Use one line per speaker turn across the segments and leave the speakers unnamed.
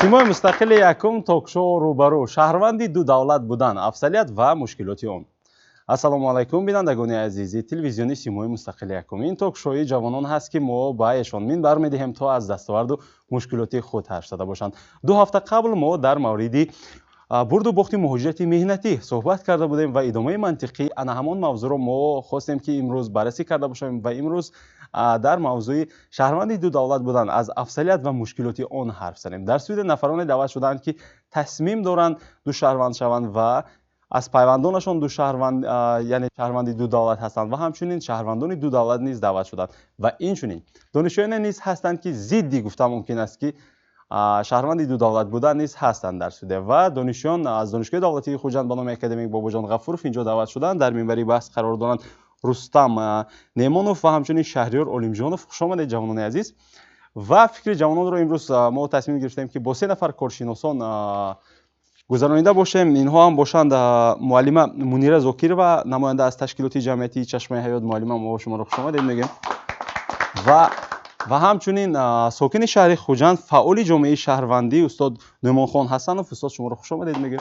سیمای مستقل یکم توکشو روبرو شهروندی دو دولت بودن افضلیت و مشکلات اون. السلام علیکم بینندگان عزیزی تلویزیونی سیمای مستقل یکم. این توکشوی جوانان هست که ما با ایشان منبر میدهیم تا از دستاورد و مشکلات خود حرف زده باشند. 2 هفته قبل ما در مورد برد و باخت مهاجرت مهنتی صحبت کرده بودیم و ادامه منطقی انا همان موضوع رو ما خواستیم که امروز بررسی کرده باشیم و امروز در موضوع شهروندی دو دولت بودن از افضلیت و مشکلات آن حرف زدیم. در سوید نفران دعوت شدند که تصمیم دارند دو شهروند شوند و از پیوندانشان دو شهروند یعنی شهروندی دو دولت هستند و همچنین شهروندان دو دولت نیز دعوت شدند و اینچنین دانشجویان نیز هستند که ضدی گفتم ممکن است که شهروندی دو دولت بودن نیز هستند در سوریه و دانشجویان از دانشگاه دولتی خوجند به نام اکادمیک باباجان غفورов اینجا دعوت شدند. در منبری بحث قرار دارند رستم نیمانوف و همچنین شهریار علیمجانوف. خوش آمدید جوانان عزیز. و فکر جوانان رو امروز ما تصمیم گرفتیم که با 3 نفر کارشناسان گذرانیده باشیم. اینها هم باشند معلمه منیره زاکر و نماینده از تشکیلات جمعیتی چشمه حیات معلمه. ما شما رو خوش آمدید میگیم و همچنین ساکن شهر خوجند فعال جامعه شهروندی استاد نعمان خان حسنوف. استاد شما رو خوش آمدید میگیم.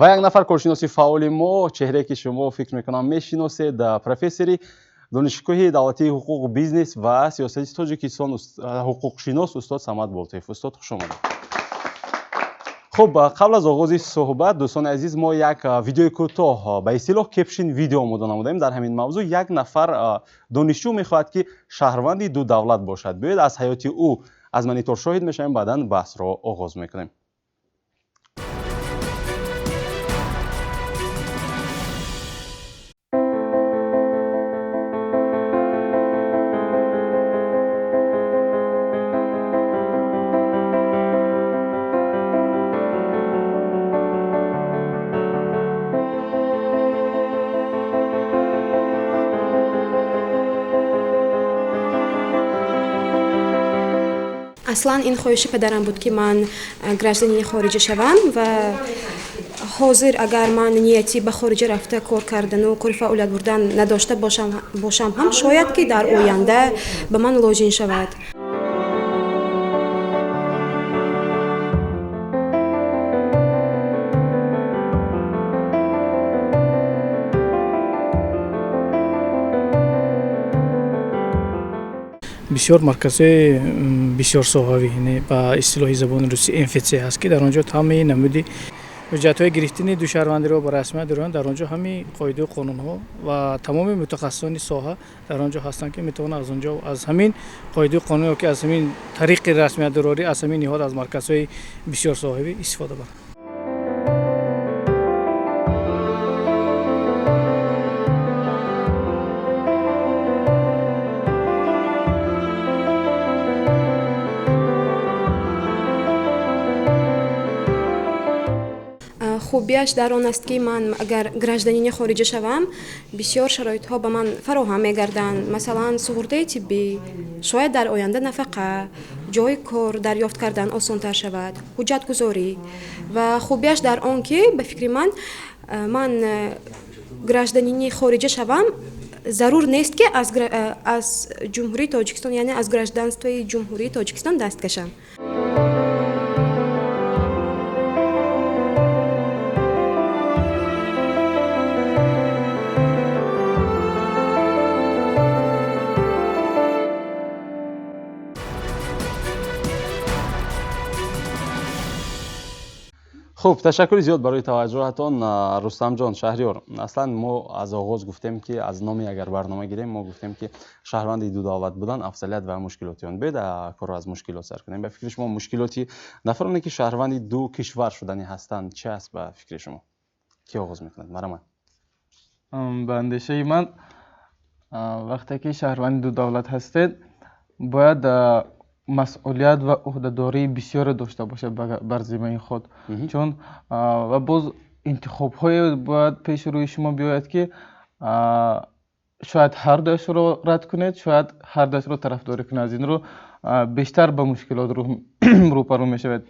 و یک نفر کارشناس فعال ما چهره که شما فکر میکنم میشناسید پروفسوری دانشگاه دولتی حقوق بیزنس و سیاست تاجیکستان حقوق شناس استاد صمد بالتویف. استاد خوش آمدید. خب قبل از آغاز صحبت دوستان عزیز ما یک ویدیو کوتاه به اصطلاح کپشن ویدیو آماده نمودیم. در همین موضوع یک نفر دانشجو میخواهد که شهروندی دو دولت باشد. بیاید از حیات او از مانیتور شاهد میشیم بعداً بحث را آغاز میکنیم.
اصلا این خواهش پدرم بود که من گرجدانی خارجی شوم و حاضر اگر من نیتی به خارج رفته کار کردن و کار فعالیت بردن نداشته باشم هم شاید که در آینده به من لازم شود.
بسیار مرکز بسیار صحاوی یعنی با اصطلاح زبان روسی MFC هست که در آنجا تمامی نمودی حجت‌های گرفتن دو شهروندی را با رسمیت دارند. در آنجا همین قاعده و قانون‌ها و تمام متخصصان ساحه در آنجا هستند که میتوانند از آنجا از همین قاعده و قانون که از همین طریق رسمیت داری از همین نهاد از مرکزهای بسیار صحاوی استفاده برند.
خوبیش در آن است که من اگر گرجدانی خارجی شوم بسیار شرایط ها به من فراهم میگردند. مثلا سپرده طبی، شاید در آینده نفقه، جای کار دریافت کردن آسان تر شود، حجت گذاری. و خوبیش در آن که به فکر من گرجدانی خارجی شوم ضرور نیست که از جمهوری تاجیکستان یعنی از گرجدانستوی جمهوری تاجیکستان دست کشم.
خب تشکر زیاد برای توجهتان رستم جان. شهریار اصلا ما از آغاز گفتیم که از نامی اگر برنامه گیریم ما گفتیم که شهروندی دو دولت بودن افضلیت و مشکلاتی آن. بید کار از مشکلات سر کنیم. به فکر شما مشکلاتی نفرانی که شهروندی دو کشور شدنی هستند چه است به فکر شما؟ کی آغاز میکنند؟ مرحبا.
به اندیشه من وقتی که شهروند دو دولت هستید باید مسئولیت و عهده‌داری بسیار داشته باشه بر ذمه خود. چون و باز انتخاب های باید پیش روی شما بیاید که شاید هر دوش رو رد کنید، شاید هر دوش رو طرفداری کنید. از این رو بیشتر به مشکلات روبرو میشوید.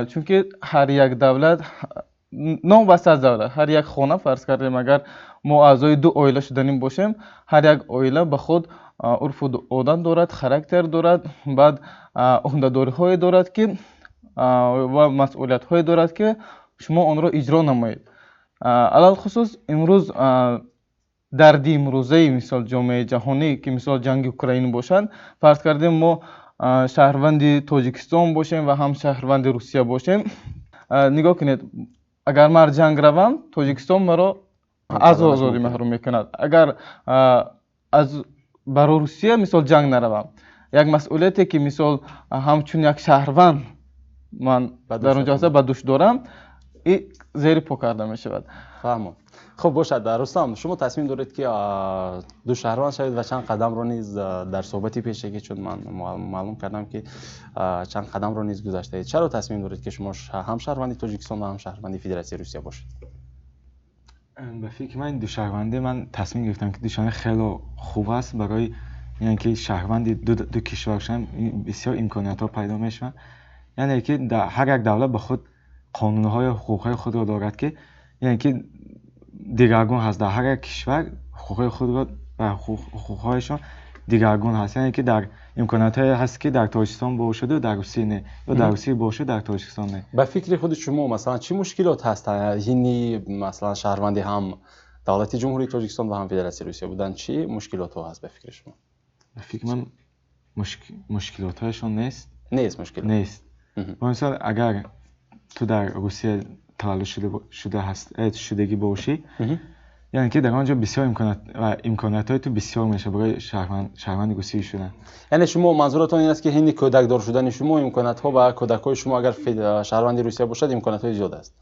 چون که هر یک دولت نام بسته از دولت، هر یک خانه فرض کردیم اگر ما اعضای دو عائله شدنیم باشیم، هر یک عائله به خود урфу одат дорад, характер дорад, баъд уҳдадориҳое дорад ки ва масъулиятҳое дорад ки шумо онро иҷро намоед. алалхусус имрӯз дарди имрӯзаи мисол ҷомеаи ҷаҳонӣ ки мисол ҷанги Украина бошад, фарз кардем мо шаҳрванди Тоҷикистон бошем ва ҳам шаҳрванди Русия бошем. нигоҳ кунед, агар ман ҷанг равам, Тоҷикистон маро аз озодӣ маҳрум мекунад. агар барои Русия мисол ҷанг наравам, як масъулияте ки мисол ҳамчун як шаҳрванд ман дар он ҷоҳ ба дӯш дорам, зери по карда мешавад.
фаҳмон. хуб бошад, рустам, шумо тасмим доред ки ду шаҳрванд шавед ва чанд қадамро низ дар суҳбати пешагӣ, чун ман маълум кардам ки чанд қадамро низ гузаштаед. чаро тасмим доред ки шумо ҳам шаҳрванди Тоҷикистон ва ҳам шаҳрванди Федератсияи Русия бошед?
ба фикри ман душаҳрвандӣ ман тасмим гирифтам ки душаҳрвандӣ хело хуб аст барои яъне ки шаҳрванди ду кишвар шудан бисёр имкониятҳо пайдо мешаванд. яъне ки ҳар як давлат ба худ қонунҳои ҳуқуқҳои худро дорад ки яъне ки дигаргун ҳаст. дар ҳар як кишвар ҳуқуқҳои худро ва ҳуқуқҳояшон дигаргун ҳаст. яъне ки дар имкониятҳое ҳаст ки дар Тоҷикистон бошаду дар Русия не, ё дар Русия бошаду дар Тоҷикистон не.
ба фикри худи шумо масалан чӣ мушкилот ҳаст ини масалан шаҳрванди ҳам давлати ҷумҳурии Тоҷикистон ва ҳам Федератсияи Русия будан чӣ мушкилотҳо ҳаст ба фикри шумо?
ба фикри ман мушкилотҳояшон нест.
нест мушкилот
нест. мисол агар ту дар Русия таваллуд шудагӣ бошӣ, яъне ки дар он ҷо бисёр имкониятҳои ту бисёр мешавад барои шаҳрванди русӣ шудан.
яъне шумо манзуратон ин аст ки ҳини кӯдакдор шудани шумо имкониятҳо ба кӯдакҳои шумо агар шаҳрванди Русия бошад имкониятҳои зиёд аст.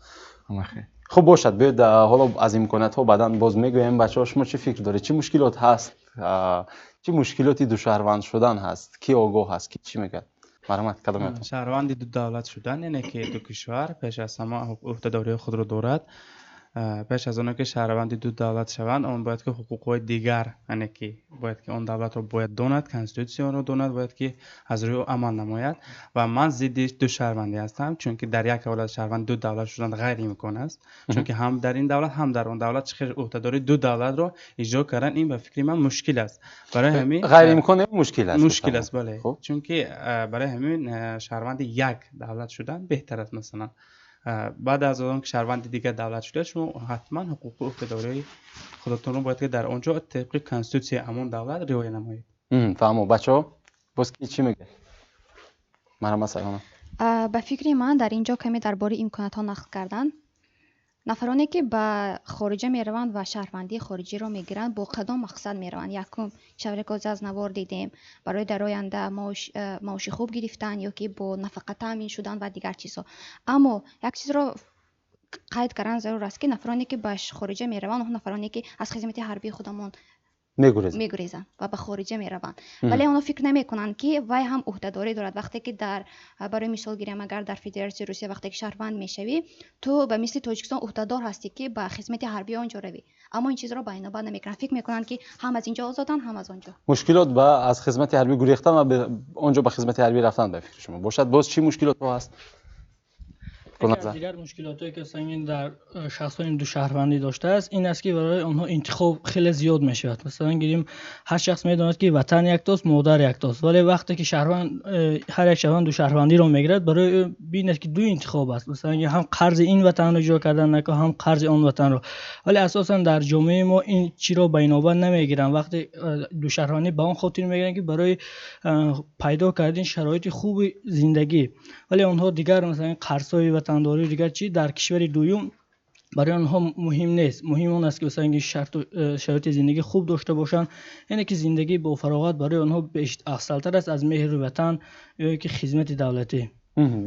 хуб бошад, биёед ҳоло аз имкониятҳо баъдан боз мегӯем. бачаҳо шумо чӣ фикр доред? чӣ мушкилот ҳаст? чӣ мушкилоти душаҳрванд шудан ҳаст? ки огоҳ ҳаст? ки чӣ мегӯяд? марҳамат, кадоматон?
шаҳрванди ду давлат шудан яъне ки ду кишвар пеш аз ҳама уҳдадориҳои худро дорад. пеш аз оно ки шаҳрванди ду давлат шаванд, он бояд ки ҳуқуқҳои дигар, яъне ки бояд ки он давлатро бояд донад, конститутсия онро донад, бояд ки аз рӯи амал намояд. ва ман зидди ду шаҳрвандӣ ҳастам, чунки дар як ҳолат шаҳрванди ду давлат шудан ғайриимкон аст. чунки ҳам дар ин давлат ҳам дар он давлат чихел уҳдадори ду давлатро иҷро кардан, ин ба фикри ман мушкил аст. барои ҳамин
ғайриимкон мушкил аст.
мушкил аст, бале. чунки барои ҳамин шаҳрванди як давлат шудан беҳтар аст. масалан баъд аз он ки шаҳрванди дигар давлат шуда, шумо ҳатман ҳуқуқу уҳдадории худатонро бояд ки дар он ҷо табқи конститутсияи ҳамон давлат риоя намоед.
фаҳмо. бачаҳо боз ки чӣ мегӯяд? марҳамат Сайҳона.
ба фикри ман дар ин ҷо каме дар бори имкониятҳо нақл кардан. нафароне ки ба хориҷа мераванд ва шаҳрвандии хориҷиро мегиранд, бо кадом мақсад мераванд? якум шаврикози аз навор дидем, барои дар оянда маоши хуб гирифтан ё ки бо нафақа таъмин шудан ва дигар чизҳо. аммо як чизро қайд кардан зарур аст ки нафароне ки ба хориҷа мераванд, он нафароне ки аз хизмати ҳарбии худамон мегурезанд ва ба хориҷа мераванд, вале онҳо фикр намекунанд ки вай ҳам уҳдадорӣ дорад. вақте ки барои мисол гирем, агар дар Федератсияи Русия вақте ки шаҳрванд мешавӣ, ту ба мисли Тоҷикистон уҳдадор ҳастӣ ки ба хизмати ҳарбии он ҷо равӣ. аммо ин чизро ба инобат намекунанд, фикр мекунанд ки ҳам аз ин ҷо озоданд, ҳам аз он ҷо.
мушкилот ба аз хизмати ҳарбӣ гурехтан ва он ҷо ба хизмати ҳарбӣ рафтан ба фикри шумо бошад. боз чӣ мушкилотҳо ҳаст?
дигар мушкилотое ки сангин дар шахсони ду шаҳрвандӣ доштааст, ин аст ки барои онҳо интихоб хеле зиёд мешавад. масалан гирем, ҳар шахс медонад ки ватан яктост, модар яктост, вале вақте ки ҳар як шаҳрванд ду шаҳрвандиро мегирад, барои бинад ки ду интихоб аст. масалан ҳам қарзи ин ватанро иҷро кардан накунад, ҳам қарзи он ватанро. вале асосан дар ҷомеаи мо ин чиро ба инобат намегиранд. вақте ду шаҳрвандӣ ба он хотир мегиранд ки барои пайдо кардани шароити хуби зиндагӣ, вале онҳо дигар масалан қарзҳои ватандорӣ дигар чи дар кишвари дуюм барои онҳо муҳим нест. муҳим он аст ки масалан шароити зиндагӣ хуб дошта бошанд, яъне ки зиндагӣ бо фароғат барои онҳо афзалтар аст аз меҳри ватан ё ки хизмати давлатӣ.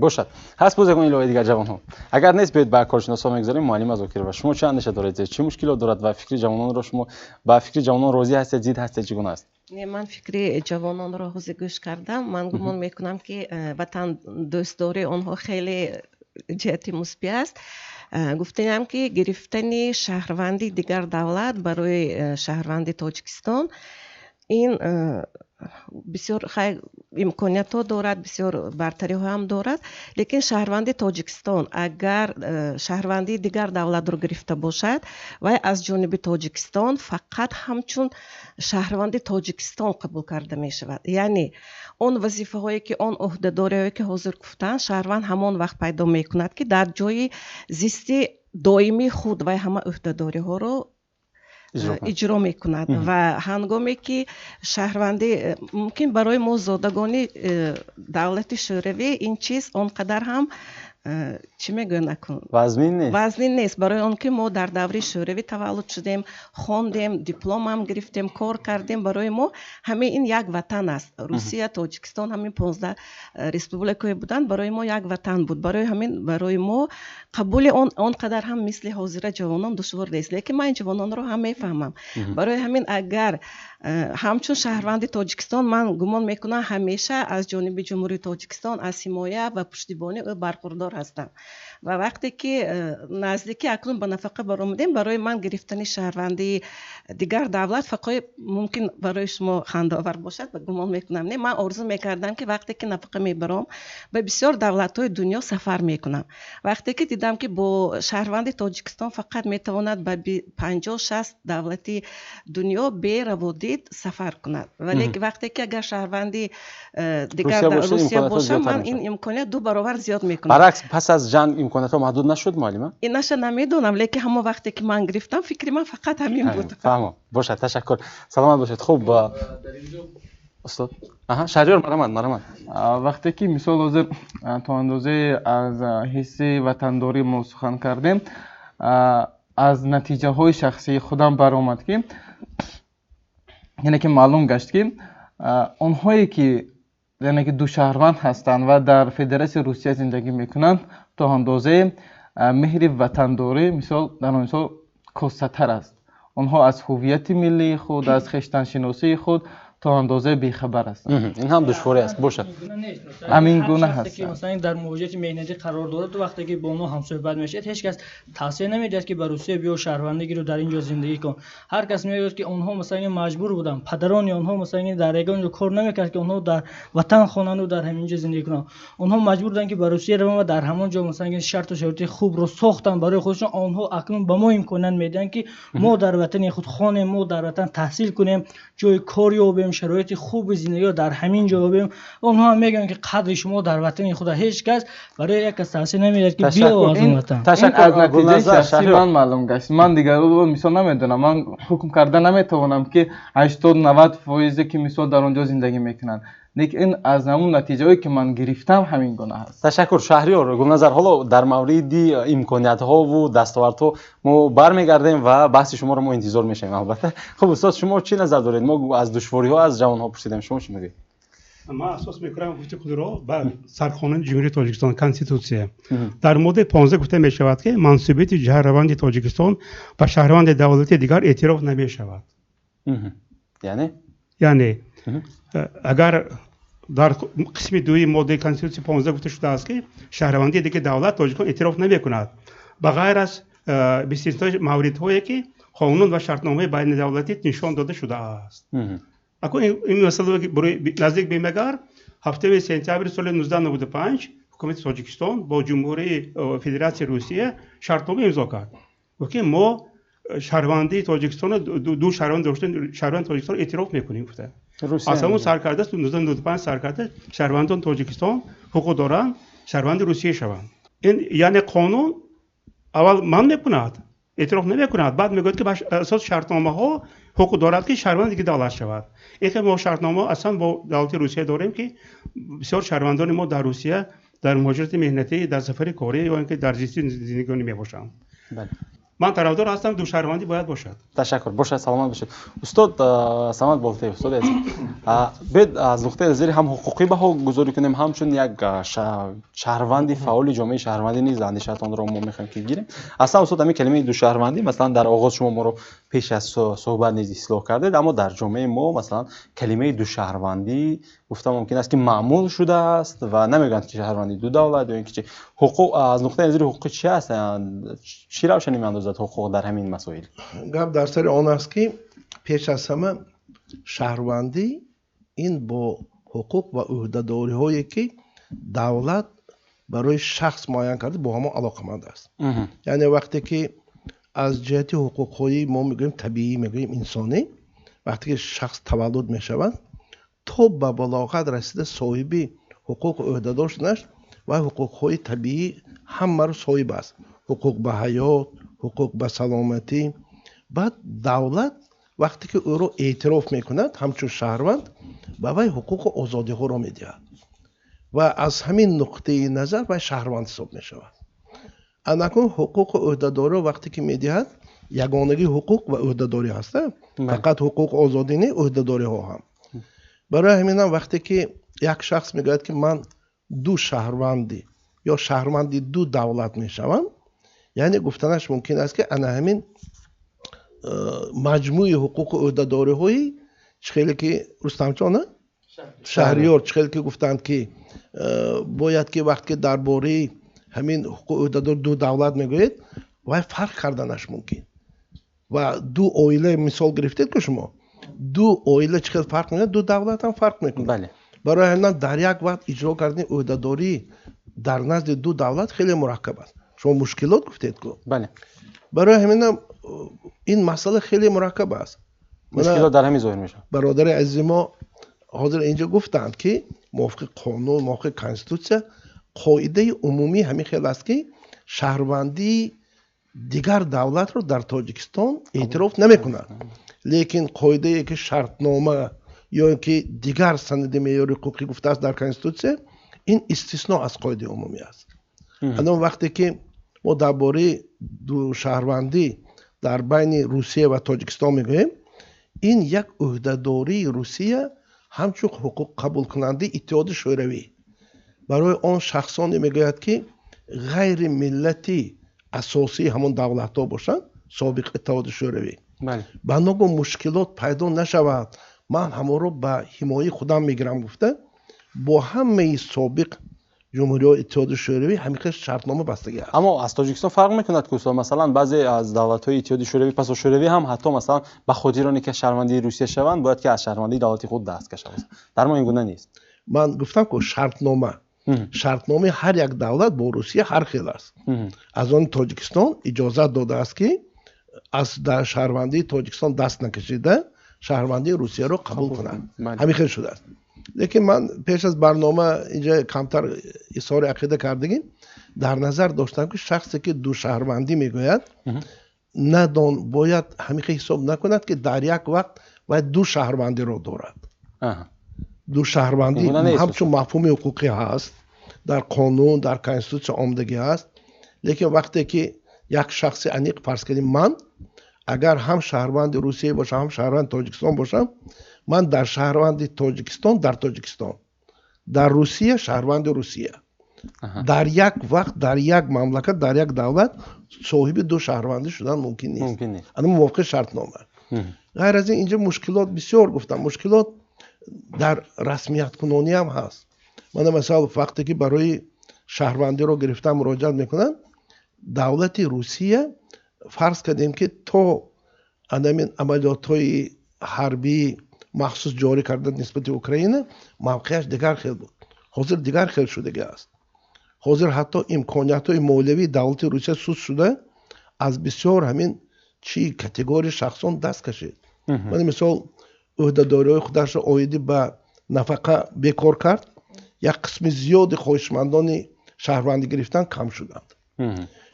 бошад. ҳаст боз ягон иловаи дигар ҷавонҳо? агар нест, биёед ба коршиносо мегзорем. муаллима Зокирова, шумо чӣ андеша доред? чӣ мушкилот дорад ва фикри ҷавононро шумо ба фикри ҷавонон розӣ ҳастед, зид ҳастед, чӣ гуна аст?
не, ман фикри ҷавононро ҳозир гӯш кардам. ман гумон мекунам ки ватандӯстдории онҳо хеле ҷиҳати мусбӣ аст. гуфтаам ки гирифтани шаҳрванди дигар давлат барои шаҳрванди Тоҷикистон, ин бисёр имкониятҳо дорад, бисёр бартариҳо ҳам дорад. лекин шаҳрванди тоҷикистон агар шаҳрвандии дигар давлатро гирифта бошад, вай аз ҷониби тоҷикистон фақат ҳамчун шаҳрванди тоҷикистон қабул карда мешавад. яъне он вазифаҳое ки он ӯҳдадориҳое ки ҳозир гуфтанд, шаҳрванд ҳамон вақт пайдо мекунад ки дар ҷои зисти доимии худ вай ҳама ӯҳдадориҳоро иҷро мекунад. ва ҳангоме ки шаҳрвандӣ мумкин барои мо зодагони давлати шӯравӣ ин чиз он қадар ҳам чӣ мегӯянд акун вазнин нест. барои он ки мо дар даври шӯравӣ таваллуд шудем, хондем, дипломам гирифтем, кор кардем, барои мо ҳамин ин як ватан аст. русия, тоҷикистон ҳамин 15 республикаҳое буданд, барои мо як ватан буд. барои ҳамин барои мо қабули он қадар ҳам мисли ҳозира ҷавонон душвор нест. лекин ман ин ҷавононро ҳам мефаҳмам. барои ҳамин агар ҳамчун шаҳрванди тоҷикистон, ман гумон мекунам ҳамеша аз ҷониби ҷумҳурии тоҷикистон аз ҳимоя ва пуштибонӣ ӯ бархурдор ҳастам. ва вақте ки наздики акнун ба нафақа баромадем, барои ман гирифтани шаҳрвандии дигар давлат фақои мумкин барои шумо хандаовар бошад, гумон мекунам не, ман орзу мекардам ки вақте ки нафақа мебарам ба бисёр давлатҳои дунё сафар мекунам. вақте ки дидам ки бо шаҳрванди тоҷикистон фақат метавонад ба 50-60 давлати дунё бераводид сафар кунад. вале вақте ки агар шаҳрванди дигар русия бошад, ман ин имконият 2 баробар зиёд мекунам.
баръакс пас аз ҷанг имкониятҳо маҳдуд нашуд муаллима?
инаша намедонам, лекин ҳамон вақте ки ман гирифтам фикри ман фақат ҳамин буд.
фаҳмо. бошад, ташаккур. саломат бошед. хуб, устод. шаҳриёр марамад.
вақте ки мисол ҳозир то андозае аз ҳисси ватандорӣ мо сухан кардем, аз натиҷаҳои шахсии худам баромад ки яъне ки маълум гашт ки онҳое ки яъне ки ду шаҳрванд ҳастанд ва дар Федератсияи Русия зиндагӣ мекунанд, то андозае меҳри ватандорӣ мисол дар он мисол костатар аст. онҳо аз ҳуввияти миллии худ, аз хештаншиносии худ то андозае бехабар ҳастанд.
ин ҳам душворӣ аст. бошад.
ҳамин гуна ҳаст.
масалан дар муваҷиҳати меҳнатӣ қарор дорад, вақте ки бо онҳо ҳамсӯҳбат мешавад, ҳеҷ кас тавсия намедиҳад ки ба Русия биё, шаҳрвандӣ гиру, дар ин ҷо зиндагӣ кун. ҳар кас мегӯяд ки онҳо масалан маҷбур буданд, падарони онҳо масалан дар ягон ҷо кор намекард ки онҳо дар ватан хонанду дар ҳамин ҷо зиндагӣ кунанд. онҳо маҷбур буданд ки ба Русия раванд ва дар ҳамон ҷо масалан шарту шароити хубро сохтанд барои худшон. онҳо акнун ба мо имконият медиҳанд ки мо дар ватани худ хонем, мо дар ватан таҳсил кунем, ҷои кор ёбем, шароити хуби зиндагиро дар ҳамин ҷо ёбем. онҳо ҳам мегӯянд ки қадри шумо дар ватани худа. ҳеҷ кас барои як кас тавсия намедиҳад ки биё аз он ватан.
аз натиҷаи шахсӣ ман маълум гашт. ман дигаро мисол намедонам, ман ҳукм карда наметавонам ки 80-90% ки мисол дар он ҷо зиндагӣ мекунанд. лекин аз ҳамун натиҷаҳое ки ман гирифтам ҳамин гуна ҳаст.
ташаккур. шаҳриёр Гулназар, ҳоло дар мавриди имкониятҳову дастовардҳо мо бармегардем ва баҳси шуморо мо интизор мешавем албатта. хуб устод, шумо чӣ назар доред? мо аз душвориҳо аз ҷавонҳо пурсидем, шумо чӣ мегӯед?
ман асос мекунам гуфти худро ба сарқонуни ҷумҳурии Тоҷикистон конститутсия. дар моддаи 15 гуфта мешавад ки мансубияти шаҳрванди Тоҷикистон ба шаҳрванди давлати дигар эътироф намешавад. яъне агар дар қисми дуи моддаи конститутсияи 15 гуфта шудааст ки шаҳрванди дигар давлат Тоҷикистон эътироф намекунад, ба ғайр аз бистиснои мавридҳое ки қонун ва шартномаи байнидавлатӣ нишон дода шудааст. акун ин масъала наздик бемагар 7 сентябри соли 1995 ҳукумати Тоҷикистон бо ҷумҳурии Федератсияи Русия шартнома имзо кард. ки мо шаҳрвандии Тоҷикистон ду шаҳрванди Тоҷикистон эътироф мекунем гуфта. аз ҳамун саркарда 1995 саркарда шаҳрвандон Тоҷикистон ҳуқуқ доранд шаҳрванди Русия шаванд. ин яъне қонун аввал ман мекунад, эътироф намекунад, баъд мегӯяд ки ба асоси шартномаҳо ҳуқуқ дорад ки шаҳрванди дигар давлат шавад. ин ки мо шартнома аслан бо давлати Русия дорем ки бисёр шаҳрвандони мо дар Русия дар муҳоҷирати меҳнатӣ, дар сафари корӣ ё ин ки дар зисти зиндагӣ мебошанд. ман тарафдор ҳастам ду шаҳрвандӣ бояд бошад.
ташаккур. бошад, саломат бошед. устод Самат Болтаев, устод азиз, бед аз нуқтаи назари ҳам ҳуқуқӣ баҳо гузорӣ кунем, ҳамчун як шаҳрванди фаъоли ҷомеаи шаҳрвандӣ низ андешаатонро мо мехоҳем ки гирем. аслан устод, ҳамин калимаи душаҳрвандӣ масалан дар оғоз шумо моро пеш аз суҳбат низ ислоҳ кардед, аммо дар ҷомеаи мо масалан калимаи душаҳрвандӣ гуфта мумкин аст ки маъмул шудааст ва намегӯянд ки шаҳрванди ду давлат ё ин ки ҳуқуқ аз нуқтаи назари ҳуқуқӣ чи аст, чӣ равшанӣ меандозад ҳуқуқ дар ҳамин масоил?
гап дар сари он аст ки пеш аз ҳама шаҳрвандӣ این با حقوق و عهده‌داری هایی که دولت برای شخص معین کرده با هم علاقمند است. یعنی وقتی که از جهت حقوق های ما میگیم طبیعی، میگیم انسانی، وقتی که شخص تولد میشود تا به بلاغت رسیده صاحب حقوق و عهده‌دار شدنش و حقوق های طبیعی همه رو صاحب است. حقوق به حیات، حقوق به سلامتی. بعد دولت وقتی که او رو اعتراف میکند همچون شهروند به وی حقوق و آزادی ها رو میدهد و از همین نقطه نظر وی شهروند حساب میشود. انکون حقوق و عهده‌داری وقتی که میدهد یگانگی حقوق و عهده‌داری هست، فقط حقوق و آزادی نه، عهده‌داری ها هم. برای همین وقتی که یک شخص میگوید که من دو شهروندی یا شهروندی دو دولت میشوم، یعنی گفتنش ممکن است که انا همین مجموع حقوق و عهده‌داری های خیلی که رستم جان شهریار خیلی که گفتند که باید که وقتی که درباره همین حقوق و عهده‌داری دو دولت میگوید و فرق کردنش ممکن و دو عائله مثال گرفتید که شما دو عائله چقدر فرق میکنه، دو دولت هم فرق میکنه.
بله.
برای همین در یک وقت اجرا کردن عهده‌داری در نزد دو دولت خیلی مرکب است. شما مشکلات گفتید که
بله.
برای همین این مسئله خیلی مرکب است.
مشکلات در همین ظاهر میشه.
برادر عزیز ما حاضر اینجا گفتند که موافق قانون، موافق کانستیتوسیا، قاعده عمومی همین خیلی است که شهروندی دیگر دولت رو در تاجیکستان اعتراف نمیکند. لیکن قاعده ای که شرطنامه یا که دیگر سند معیاری حقوقی گفته است در کانستیتوسیا، این استثناء از قاعده عمومی است. اما وقتی که ما درباره دو شهروندی در بین روسیه و تاجیکستان میگوییم، این یک عهده‌داری روسیه همچون حقوق قبول کننده اتحاد شوروی برای آن شخصانی میگوید که غیر ملتی اساسی همون دولت ها باشند سابق اتحاد شوروی. بنابراین مشکلات پیدا نشود، من همه رو به حمایت خودم میگیرم گفته با همه سابق جمهوری اتحاد شوروی همیشه شرطنامه بستگی است.
اما از تاجیکستان فرق میکند که مثلا بعضی از دولت‌های اتحاد شوروی پس شوروی هم حتی مثلا به خود ایرانی که شهروندی روسیه شوند باید که از شهروندی دولتی خود دست کشند. در ما این گونه نیست.
من گفتم که شرطنامه هر یک دولت با روسیه هر خیل است. از آن تاجیکستان اجازه داده است که از در شهروندی تاجیکستان دست نکشیده شهروندی روسیه رو قبول کنند. همین خیلی شده است. لیکن من پیش از برنامه اینجا کمتر اظهار عقیده کردگیم در نظر داشتم که شخصی که دو شهروندی میگوید ندان باید همیشه حساب نکند که در یک وقت باید دو شهروندی رو دارد. دو شهروندی همچون مفهوم حقوقی هست در قانون در کانستیتوسیا آمدگی هست، لیکن وقتی که یک شخص انیق فرض کنیم من اگر هم شهروند روسیه باشم هم شهروند تاجیکستان باشم، من در شهروند تاجیکستان در تاجیکستان، در روسیه شهروند روسیه، در یک وقت در یک مملکت در یک دولت صاحب دو شهروندی شدن ممکن نیست. اما موافق شرطنامه. غیر از این اینجا مشکلات بسیار گفتم، مشکلات در رسمیت کنونی هم هست. من مثلا وقتی که برای شهروندی رو گرفتم مراجعت میکنم، دولت روسیه فرض کردیم که تو همین عملیات‌های حربی مخصوص جاری کردن نسبت اوکراین موقعش دیگر خیلی بود، حاضر دیگر خیلی شده است. حاضر حتی امکانیت‌های مولوی دولت روسیه سوس شده از بسیار همین چی کاتگوری شخصان دست کشید. من مثال عهده‌داری‌های خودش را عایدی به نفقه بیکار کرد، یک قسم زیاد خواهشمندان شهروندی گرفتن کم شدند.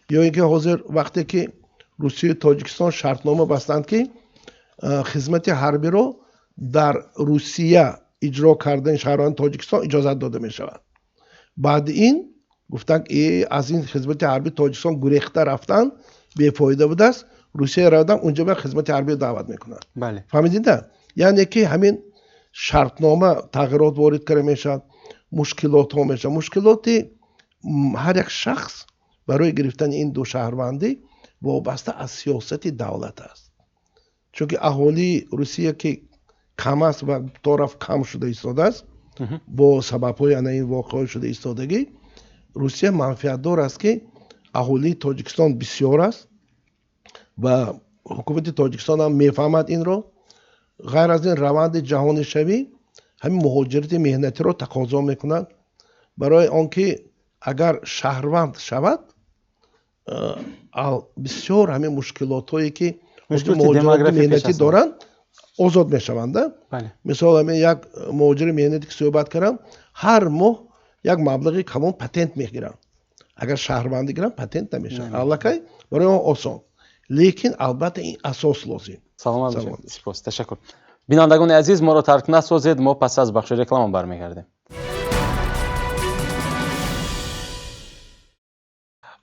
یا اینکه حاضر وقتی که روسیه و تاجیکستان شرطنامه بستند که خدمت حربی رو در روسیه اجرا کردن شهروند تاجیکستان اجازه داده می شود، بعد این گفتن که از این خدمت حربی تاجیکستان گریخته رفتن بی‌فایده بوده است، روسیه رفتن اونجا به خدمت حربی دعوت میکنن.
بله.
فهمیدید نه؟ یعنی که همین شرطنامه تغییرات وارد کرده میشه، مشکلات ها میشه، مشکلات هر یک شخص برای گرفتن این دو شهروندی وابسته از سیاست دولت است. چون که اهالی روسیه که کم است و طرف کم شده ایستاده است با سبب های این واقعه شده ایستادگی، روسیه منفعت دار است که اهالی تاجیکستان بسیار است و حکومت تاجیکستان هم میفهمد این رو. غیر از این روند جهانی شوی ҳамин муҳоҷирати меҳнатиро тақозо мекунад, барои он ки агар шаҳрванд шавад бисёр ҳамин мушкилотҳое ки муҳоҷироти меҳнатӣ доранд озод мешаванд. мисол ҳамин як муҳоҷири меҳнатӣ ки суҳбат кардам, ҳар моҳ як маблағи калон патент мегиранд. агар шаҳрвандӣ гиранд патент намешавад. аллакай барои он осон, лекин албатта ин асос лозим.
саломат бошед. сипос, ташаккур. бинандагони азиз, моро тарк насозед, мо пас аз бахши реклама бармегардем.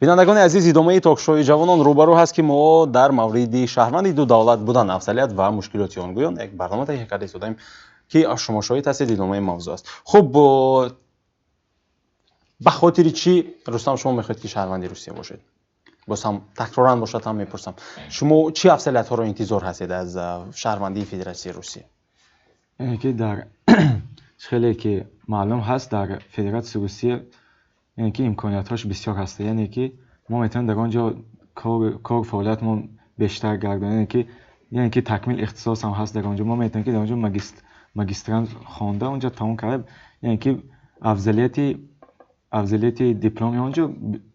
бинандагони азиз, идомаи токшоуи ҷавонон рӯбарӯ ҳаст ки мо дар мавриди шаҳрванди ду давлат будан, афзалият ва мушкилоти он гӯён як барнома таҳия карда истодаем ки шумо шоҳид ҳастед. идомаи мавзӯъ аст. хуб, ба хотири чӣ рустам шумо мехоҳед ки шаҳрванди Русия бошед? боз ҳам такроран бошад, ҳам мепурсам, шумо чӣ афзалиятҳоро интизор ҳастед аз шаҳрвандии Федератсияи Русия?
яъне ки дар хеле ки маълум ҳаст, дар Федератсияи Русия яъне ки имкониятҳош бисёр ҳаст. яъне ки мо метавонем дар он ҷо кор фаъолиятмон бештар гардонем. яъне ки такмил ихтисос ҳам ҳаст дар он ҷо. мо метавонем ки дар он ҷо магистрант хонда он ҷо тамом карда, яъне ки афзалияти дипломи он ҷо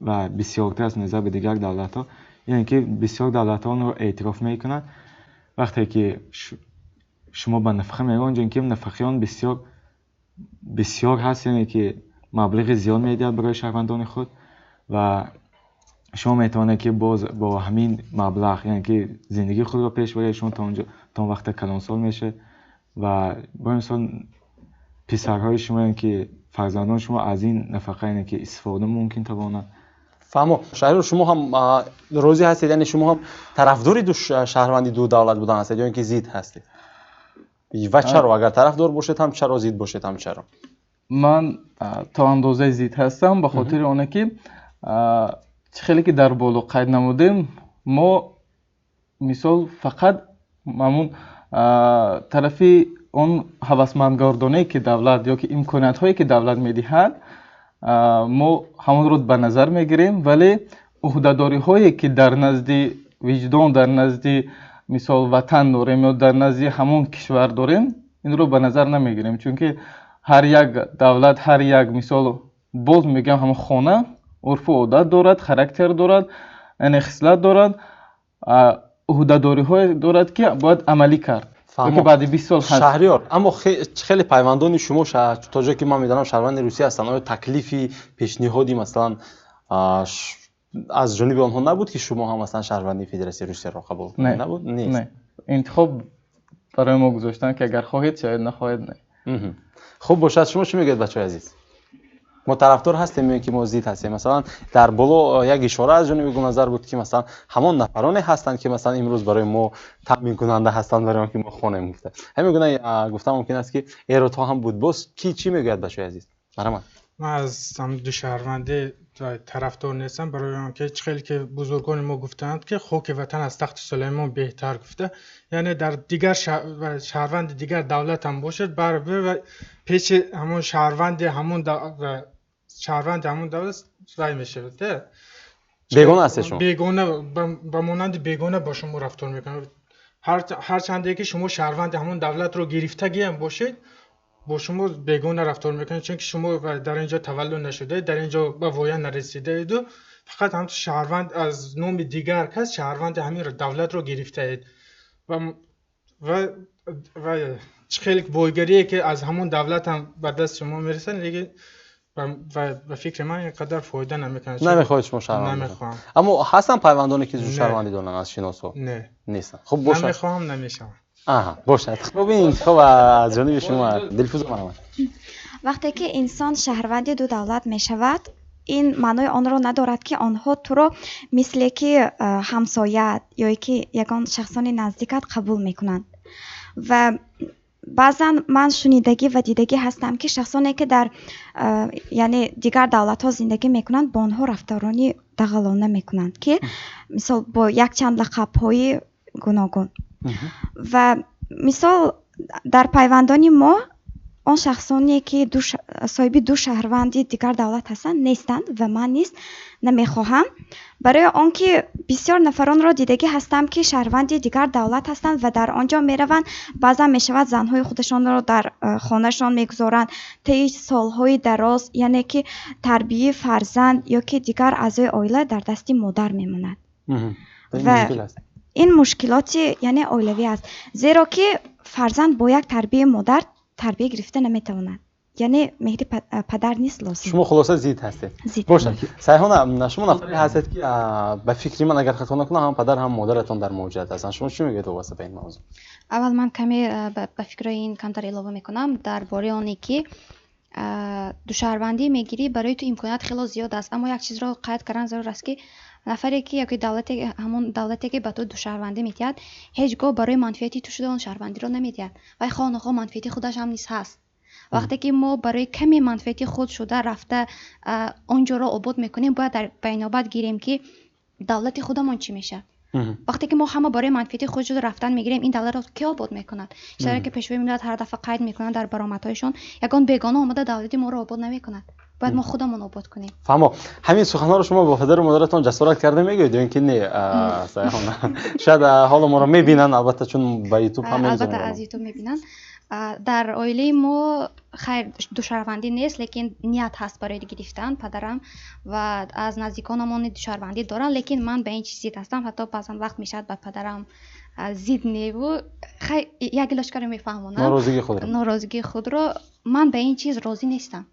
ва бисёртар аз назар ба дигар давлатҳо. яъне ки бисёр давлатҳо онро эътироф мекунанд. вақте ки шумо ба нафақа меравед, он ҷо ки нафақаён бисёр ҳаст, яъне ки маблағи зиёд медиҳад барои шаҳрвандони худ ва шумо метавонед ки боз бо ҳамин маблағ яъне ки зиндагии худро пеш баред. шумо то он вақта калонсол мешавед ва бо мисол писарҳои шумо яъне ки фарзандони шумо аз ин нафақа яъне ки истифода мумкин тавонад.
фаҳмо. шаҳриёр, шумо ҳам розӣ ҳастед, яъне шумо ҳам тарафдори шаҳрванди ду давлат будан ҳастед ё ин ки зид ҳастед? ва чаро? агар тарафдор бошед ҳам чаро, зид бошед ҳам чаро?
ман то андозаи зид ҳастам, ба хотири оне ки хеле ки дар боло қайд намудем, мо мисол фақат мамун тарафи он ҳавасмандгардонае ки давлат ё ки имкониятҳое ки давлат медиҳад, мо ҳамонро ба назар мегирем, вале уҳдадориҳое ки дар назди виҷдон, дар назди мисол ватан дорем ё дар назди ҳамон кишвар дорем, инро ба назар намегирем. чунки ҳар як давлат, ҳар як мисол, боз мегӯям ҳамон хона урфу одат дорад, характер дорад, яъне хислат дорад, уҳдадориҳое дорад ки бояд амалӣ кард. баъди 20 сол ҳаст.
шаҳриёр, аммо хеле пайвандони шумо то ҷое ки ман медонам шаҳрванди Русия ҳастанд, оё таклифи пешниҳоди масалан аз ҷониби онҳо набуд ки шумо ҳам масалан шаҳрвандии Федератсияи Русияро қабул кунед? Набуд?
Не. Интихоб барои мо гузоштанд ки агар хоҳед шояд, нахоҳед не.
хуб бошад. шумо чӣ мегӯед бачаҳои азиз? мо тарафдор ҳастем ё ки мо зид ҳастем? масалан дар боло як ишора аз ҷониби Гулназар буд ки масалан ҳамон нафароне ҳастанд ки масалан имрӯз барои мо таъмин кунанда ҳастанд барои он ки мо хонем гуфта. ҳамин гуна гуфта мумкин аст ки эродҳо ҳам буд. боз ки чӣ мегӯяд бачаҳои азиз? марамат.
ман аз ду шаҳрвандӣ тарафдор нестам, барои он ки хеле ки бузургони мо гуфтанд ки хоки ватан аз тахти Сулаймон беҳтар гуфта. яъне дар дигар шаҳрванди дигар давлат ҳам бошад, баробар пеши ҳамон шаҳрванди ҳамон давлат вай мешавад.
бегона ҳастед шумо?
бегона, ба монанди бегона ба шумо рафтор мекунад. ҳарчанде ки шумо шаҳрванди ҳамон давлатро гирифтагӣ ҳам бошед, бо шумо бегона рафтор мекунад, чунки шумо дар ин ҷо таваллуд нашудаед, дар ин ҷо ба воя нарасидаеду фақат ҳамчун шаҳрванд аз номи дигар кас шаҳрванди ҳамин давлатро гирифтаед ва хеле бойгарие ки аз ҳамон давлат ҳам ба даст шумо мерасад, лекин ба фикри ман инқадар фоида намекунад.
намехоҳед шумо шаҳрванд? намехоҳам. аммо ҳастанд пайвандоне ки шаҳрвандӣ доранд аз шиносҳо? не, нестанд. хуб бошад.
намехоҳам, намешавам.
бошад. хуб, ин интихоб аз ҷониби шумо. Дилфуза марамат.
вақте ки инсон шаҳрванди ду давлат мешавад, ин маънои онро надорад ки онҳо туро мисле ки ҳамсоят ё ки ягон шахсони наздикат қабул мекунанд. ва баъзан ман шунидагӣ ва дидагӣ ҳастам ки шахсоне ки дар яъне дигар давлатҳо зиндагӣ мекунанд, бо онҳо рафторони дағалона мекунанд ки мисол бо якчанд лақабҳои гуногун. ва мисол дар пайвандони мо он шахсоне ки соҳиби ду шаҳрванди дигар давлат ҳастанд нестанд ва ман низ намехоҳам. барои он ки бисёр нафаронро дидагӣ ҳастам ки шаҳрванди дигар давлат ҳастанд ва дар он ҷо мераванд, баъзан мешавад занҳои худашонро дар хонашон мегузоранд таи солҳои дароз, яъне ки тарбияи фарзанд ё ки дигар аъзои оила дар дасти модар мемонад. ва ин мушкилоти яъне оилавӣ аст, зеро ки фарзанд бо як тарбияи модар тарбия гирифта наметавонад, яъне меҳри падар нест лозим.
шумо хулоса зид ҳастед. бошад сайҳона, шумо нафаре ҳастед ки ба фикри ман агар хато накунам ҳам падар ҳам модаратон дар муоҷиҳат ҳастанд. шумо чӣ мегӯед вобаста ба ин мавзӯъ?
аввал ман каме ба фикрои ин камтар илова мекунам дар бораи оне ки душаҳрвандӣ мегирӣ барои ту имконият хело зиёд аст, аммо як чизро қайд кардан зарур аст ки нафаре ки яки ҳамон давлате ки ба ту душаҳрвандӣ медиҳад ҳеҷ гоҳ барои манфиати ту шуда он шаҳрвандиро намедиҳад, вай хонаҳо манфиати худаш ҳам низ ҳаст. вақте ки мо барои ками манфиати худ шуда рафта он ҷоро обод мекунем, бояд дар байнобат гирем ки давлати худамон чӣ мешавад. вақте ки мо ҳама барои манфиати худ шуда рафтан мегирем, ин давлатро ки обод мекунад? чизеро ки пешвои миллат ҳар дафъа қайд мекунад дар баромадҳояшон, ягон бегона омада давлати моро обод намекунад. باید ما خودمون آباد کنیم.
فهمو همین سخن‌ها رو شما با پدر و مادرتون جسارت کرده میگید یا اینکه نه؟ شاید حالا ما رو میبینن، البته چون با یوتیوب هم میذارن.
البته از یوتیوب میبینن. در عائله ما خیر دوشاروندی نیست، لیکن نیت هست برای گرفتن. پدرم و از نزدیکانمون دوشاروندی دارن، لیکن من به این چیز زید هستم. حتی بعضا وقت میشد با پدرم زید نیو خیر یک لشکر میفهمونم ناراضگی خود رو من به این چیز راضی نیستم.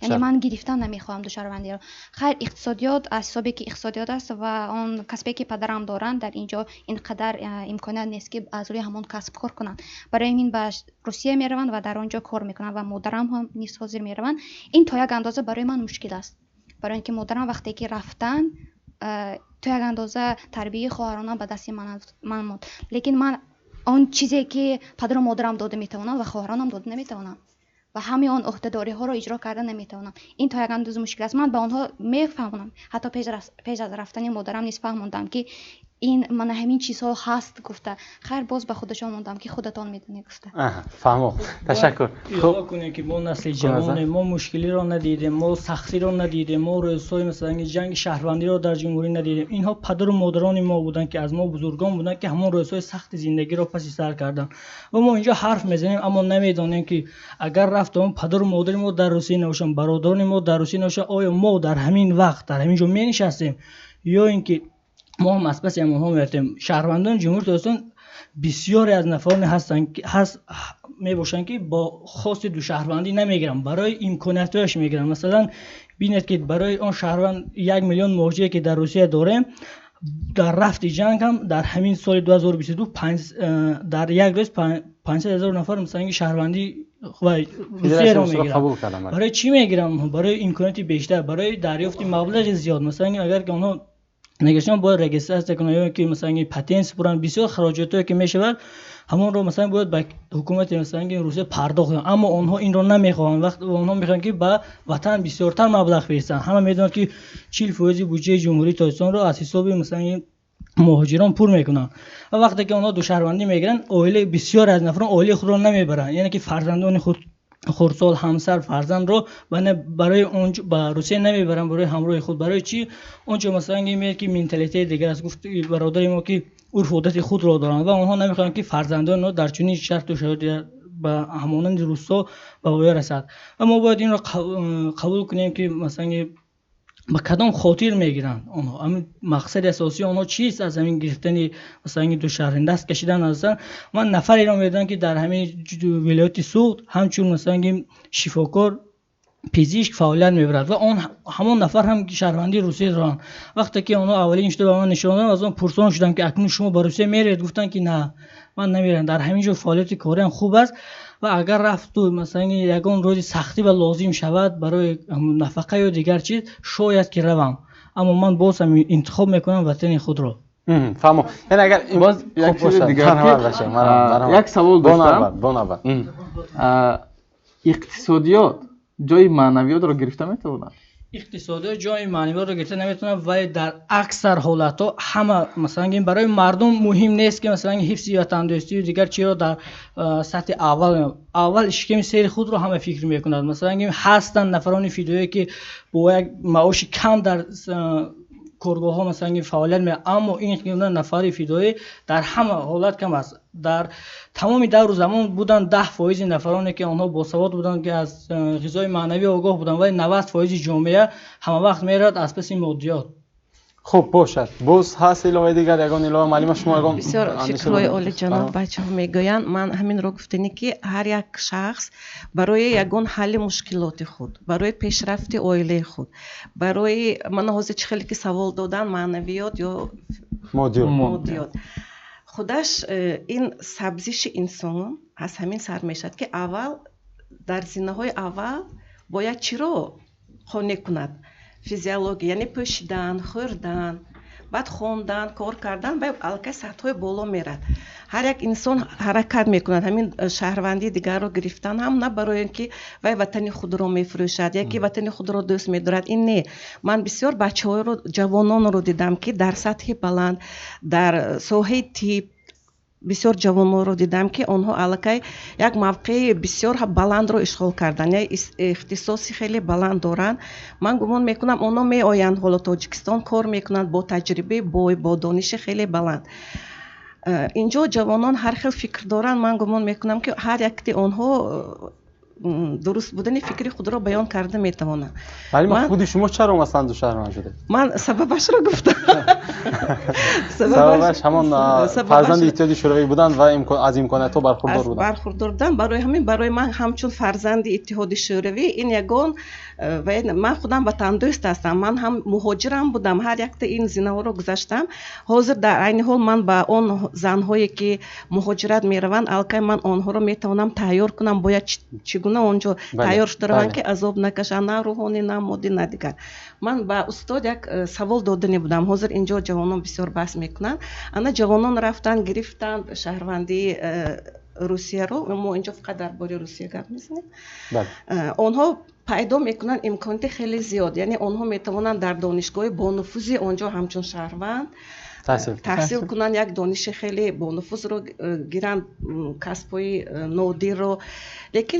یعنی من گرفتن نمیخوام دوشاروندی رو. خیر اقتصادیات از حسابی که اقتصادیات است و اون کسبی که پدرم دارن در اینجا اینقدر امکانات نیست که از روی همون کسب کار کنن. برای این به روسیه میروند و در اونجا کار میکنن و مادرم هم نیست حاضر میروند. این تا یک اندازه برای من مشکل است. برای اینکه مادرم وقتی که رفتن تا یک اندازه تربیت خواهرانم به دست من موند. لیکن من اون چیزی که پدر و مادرم داده میتونن و خواهرانم داده نمیتونن و همه آن عهده‌داری ها رو اجرا کردن نمیتونم. این تا یک اندازه مشکل است. من با آنها میفهمونم، حتی پیش از رفتن مادرم نیز فهموندم که این من همین چیزها هست گفته. خیر باز به خودشان موندم که خودتان میدونی گفته.
فهمو. تشکر.
خب کنه که ما نسل جوان ما مشکلی رو ندیدیم، ما سختی رو ندیدیم، ما روزهای مثلا جنگ شهروندی رو در جمهوری ندیدیم. اینها پدر و مادران ما بودن که از ما بزرگان بودن که همون روزهای سخت زندگی رو پس سر کردن. و ما اینجا حرف میزنیم اما نمیدونیم که اگر رفتم پدر و مادر ما در روسیه نباشن، برادران ما در روسیه نباشن، آیا ما در همین وقت در همین جا می‌نشستیم یا اینکه ما هم از پس اونها میرفتیم. شهروندان جمهوری تاجیکستان بسیاری از نفرانی هستند که میباشند که با خواست دو شهروندی نمیگیرن، برای امکاناتش میگیرن. مثلا ببینید که برای اون شهروند 1 میلیون مهاجری که در روسیه داریم، در رفت جنگ هم در همین سال 2022 در یک روز 500,000 نفر مثلا شهروندی روسیه رو میگیرن. برای چی میگیرن؟ برای امکاناتی بیشتر، برای دریافت مبلغ زیاد. مثلا اگر که اونها نگشتن باید رجیستر کنن یا که مثلا پتنت سپرن، بسیار خراجاتی که میشود همون رو مثلا باید به حکومت مثلا روسیه پرداخت کنن، اما اونها این رو نمیخوان. وقت اونها میخوان که به وطن بسیارتر مبلغ برسن. همه میدونن که 40% بودجه جمهوری تاجیکستان رو از حساب مثلا مهاجران پر میکنن و وقتی که اونها دو شهروندی میگیرن، عائله بسیار از نفران عائله خود رو نمیبرن، یعنی که فرزندان خود خردسال همسر فرزند رو برای اون با روسیه نمیبرن، برای همراه خود. برای چی؟ اونجا مثلا میگه که منتالیته دیگر است. گفت برادر ما که عرف و عادت خود رو دارن و اونها نمیخوان که فرزندان رو در چنین شرط و شرایطی به همانند روسا به وای رسد. و ما باید این رو قبول کنیم که مثلا با کدام خاطر میگیرن اونها، همین مقصد اساسی اونها چیست از همین گرفتن مثلا دو شهروند دست کشیدن هستن. من نفری رو میدونم که در همین ولایت سوخت همچون مثلا شفاکار پزشک فعالیت میبرد و اون همون نفر هم شهروندی روسیه دارن. وقتی که اونها اولین اشتباه به من نشون دادن، از اون پرسان شدم که اکنون شما به روسیه میرید؟ گفتن که نه من نمیرم، در همین جو فعالیت کاری هم خوب است و اگر رفت تو مثلا یگان روزی سختی و لازم شود برای نفقه یا دیگر چیز شاید که روم، اما من باز هم انتخاب میکنم وطن خود رو.
فهمو. یعنی اگر این
باز یک چیز دیگر یک سوال داشتم. اقتصادیات جای معنویات رو گرفته میتونه؟
اقتصادی جای معنوی رو گرفته نمیتونن ولی در اکثر حالت‌ها همه مثلا این برای مردم مهم نیست که مثلا حفظ یا تندرستی و دیگر چی رو در سطح اول اشکم سیر خود رو همه فکر میکنند. مثلا این هستن نفران فیدایی که با یک معاش کم در کارگاه ها مثلا فعالیت می، اما این نفر فیدایی در همه حالت کم است. در تمام دور زمان بودن 10% نفرانی که آنها باسواد بودن که از غذای معنوی آگاه بودن ولی 90% جامعه همه وقت میرد از پس این مادیات.
خوب باشد. باز هست علاوه دیگر یگان علاوه معلم شما یگان
بسیار فکرهای عالی جناب بچه ها میگویند. من همین رو گفتنی که هر یک شخص برای یگان حل مشکلات خود، برای پیشرفت عائله خود، برای من حاضر چه خیلی که سوال دادن معنویات یا مادیات خودش این سبزش انسان از همین سر میشد که اول در زینه های اول باید چی رو خانه کند؟ فیزیولوژی، یعنی پوشیدن، خوردن، بعد خوندن، کار کردن و البته سطح بالا میرد. هر یک انسان حرکت میکند. همین شهروندی دیگر رو گرفتن هم نه برای اینکه وای وطن خود رو میفروشد یکی وطن خود رو دوست میدارد، این نه. من بسیار بچه‌ها رو، جوانان رو دیدم که در سطح بلند در ساحه طب بسیار جوانان رو دیدم که آنها الکی یک موقع بسیار بلند رو اشغال کردن، یا اختصاصی خیلی بلند دارن. من گمان میکنم آنها می آیند حالا تاجیکستان کار میکنند با تجربه با دانش خیلی بلند. اینجا جوانان هر خیل فکر دارن. من گمان میکنم که هر یک آنها درست بودن فکری خود را بیان کرده میتوانند.
ولی من خود شما چرا مثلا دو شهروند شده؟
من سببش را گفتم.
سببش همان فرزند اتحادیه شوروی بودن و از امکانات ها برخوردار بودن.
برای من همچون فرزند اتحادیه شوروی این یگان و من خودم وطندوست هستم. من هم مهاجرم بودم. هر یک این زینه رو گذشتم. حاضر در عین حال من با اون زنهایی که مهاجرت میروند الکی من آنها رو میتوانم تیار کنم باید چگونه اونجا تیار شدن که عذاب نکشن، نه روحانی نه مادی نه دیگر. من با استاد یک سوال دادنی بودم. حاضر اینجا جوانان بسیار بحث میکنن. انا جوانان رفتن گرفتن شهروندی روسیه رو. ما اینجا فقط درباره روسیه گپ میزنیم. آنها پیدا میکنن امکانات خیلی زیاد، یعنی آنها میتوانند در دانشگاه با نفوذی آنجا همچون شهروند تحصیل کنن، یک دانش خیلی با نفوذ رو گیرن، کسبای نادر رو. لیکن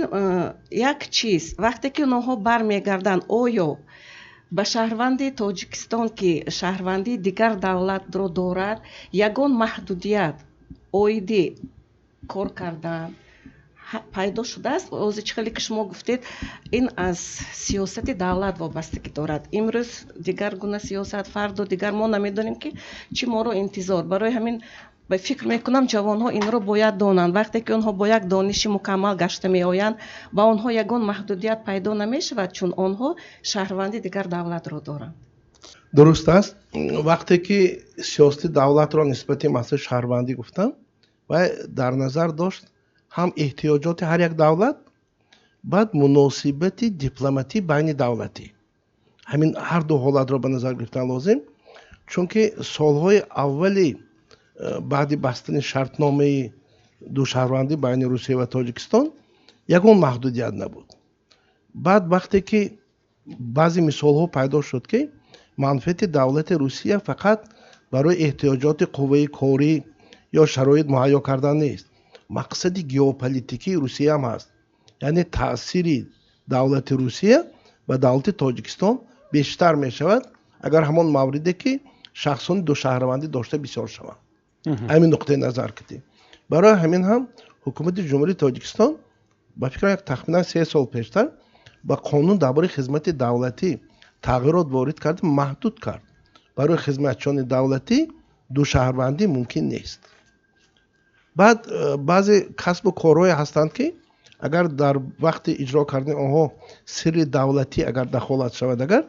یک چیز وقتی که آنها برمیگردن آیا به شهروندی تاجیکستان که شهروندی دیگر دولت رو دارد یگان محدودیت اویدی کار کردن پیدا شده است. از خیلی که شما گفتید این از سیاست دولت وابستگی دارد. امروز دیگر گونه سیاست فرد و دیگر ما نمیدونیم که چی ما رو انتظار. برای همین به فکر میکنم جوان ها این رو باید دانند. وقتی که اونها با یک دانش مکمل گشته می آیند با اونها یگان محدودیت پیدا نمی شود چون آنها شهروندی دیگر دولت رو دارند.
درست است. وقتی که سیاست دولت را نسبت مسئله شهروندی گفتم و در نظر داشت هم احتیاجات هر یک دولت، بعد مناسبت دیپلماتی بین دولتی، همین هر دو حالت را به نظر گرفتن لازم. چون که سالهای اولی بعد بستن شرطنامه دو شهروندی بین روسیه و تاجیکستان یگان محدودیت نبود. بعد وقتی که بعضی مثال ها پیدا شد که منفعت دولت روسیه فقط برای احتیاجات قوه کاری یا شرایط مهیا کردن نیست، مقصد گئوپلیتیکی روسیه هم هست. یعنی تأثیر دولت روسیه و دولت تاجیکستان بیشتر می شود اگر همان موردی که شخصان دو شهروندی داشته بسیار شوند. همین نقطه نظر کردیم. برای همین هم حکومت جمهوری تاجیکستان با فکر یک تخمینا 3 سال پیشتر با قانون درباره خدمت دولتی تغییرات وارد کرد، محدود کرد. برای خدمتچیان دولتی دو شهروندی ممکن نیست. بعد بعضی کسب و کارهای هستند که اگر در وقت اجرا کردن آنها سر دولتی اگر دخالت شود، اگر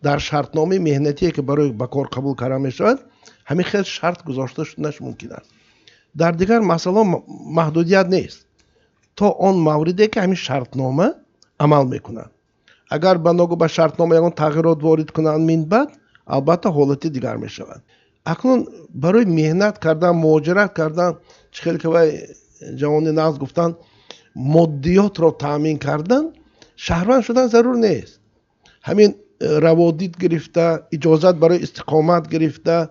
در شرطنامه مهنتی که برای به کار قبول کرده می شود همین خیلی شرط گذاشته شدنش ممکن است. در دیگر مسائل محدودیت نیست تا آن موردی که همین شرطنامه عمل میکنند. اگر بناگو به شرطنامه یگان تغییرات وارد کنند من بعد البته حالتی دیگر می شود. اکنون برای مهنت کردن، مهاجرت کردن، چخیلی که جوان ناز گفتن مادیات را تامین کردن، شهروند شدن ضرور نیست. همین روادید گرفته، اجازت برای استقامت گرفته،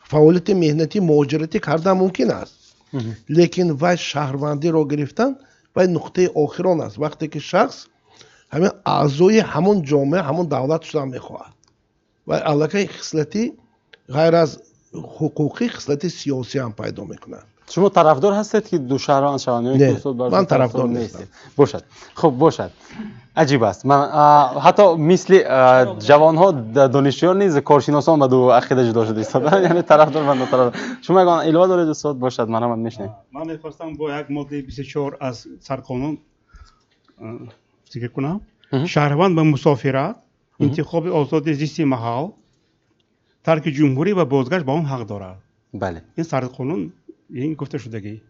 فعالیت مهنتی مهاجرتی کردن ممکن است. لیکن و شهروندی رو گرفتن و نقطه آخران است، وقتی که شخص همین اعضای همون جامعه همون دولت شدن میخواهد و علاقه خصلتی غیر از حقوقی خصلت سیاسی هم پیدا میکنند.
شما طرفدار هستید که دو شهروند شوند؟
نه، من طرفدار نیستم.
باشد. خب باشد. عجیب است. من حتی مثل جوانها دانشجویان نیز کارشناسان به دو عقیده جدا شده ایستادن، یعنی طرفدار و طرفدار. شما اگر الهه دارید استاد باشد، من میشنم.
من میخواستم با یک ماده 24 از سرقانون ذکر کنم. شهروند به مسافرت، انتخاب آزاد زیستی محل، ترک جمهوری و بازگشت به آن حق دارد.
بله.
این سرقانون این گفته شدگی.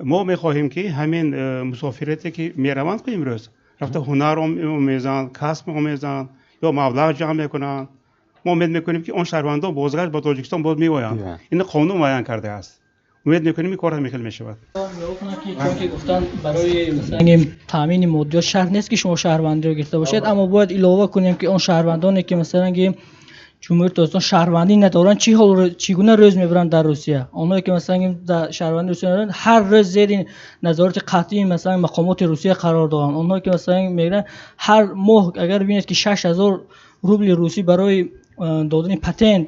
ما میخواهیم که همین مسافرتی که میروند که امروز رفته هنر رو میزنند، کسب رو میزنند یا مبلغ جمع میکنند، ما امید میکنیم که آن شهروندان بازگشت به تاجیکستان باز میآیند. این قانون معین کرده است. امید میکنیم این کار هم می شود.
چون که گفتن برای مثلا تامین مادیات شرط نیست که شما شهروندی رو گرفته باشید، اما باید علاوه کنیم که آن شهروندانی که مثلا جمهوری تاجیکستان شهروندی ندارن چگونه روز میبرند در روسیه. اونایی که مثلا در شهروندی روسیه ندارن هر روز زیر نظارت قطعی مثلا مقامات روسیه قرار دارن. اونایی که مثلا میگن هر ماه اگر ببینید که 6000 روبل روسی برای دادن پتنت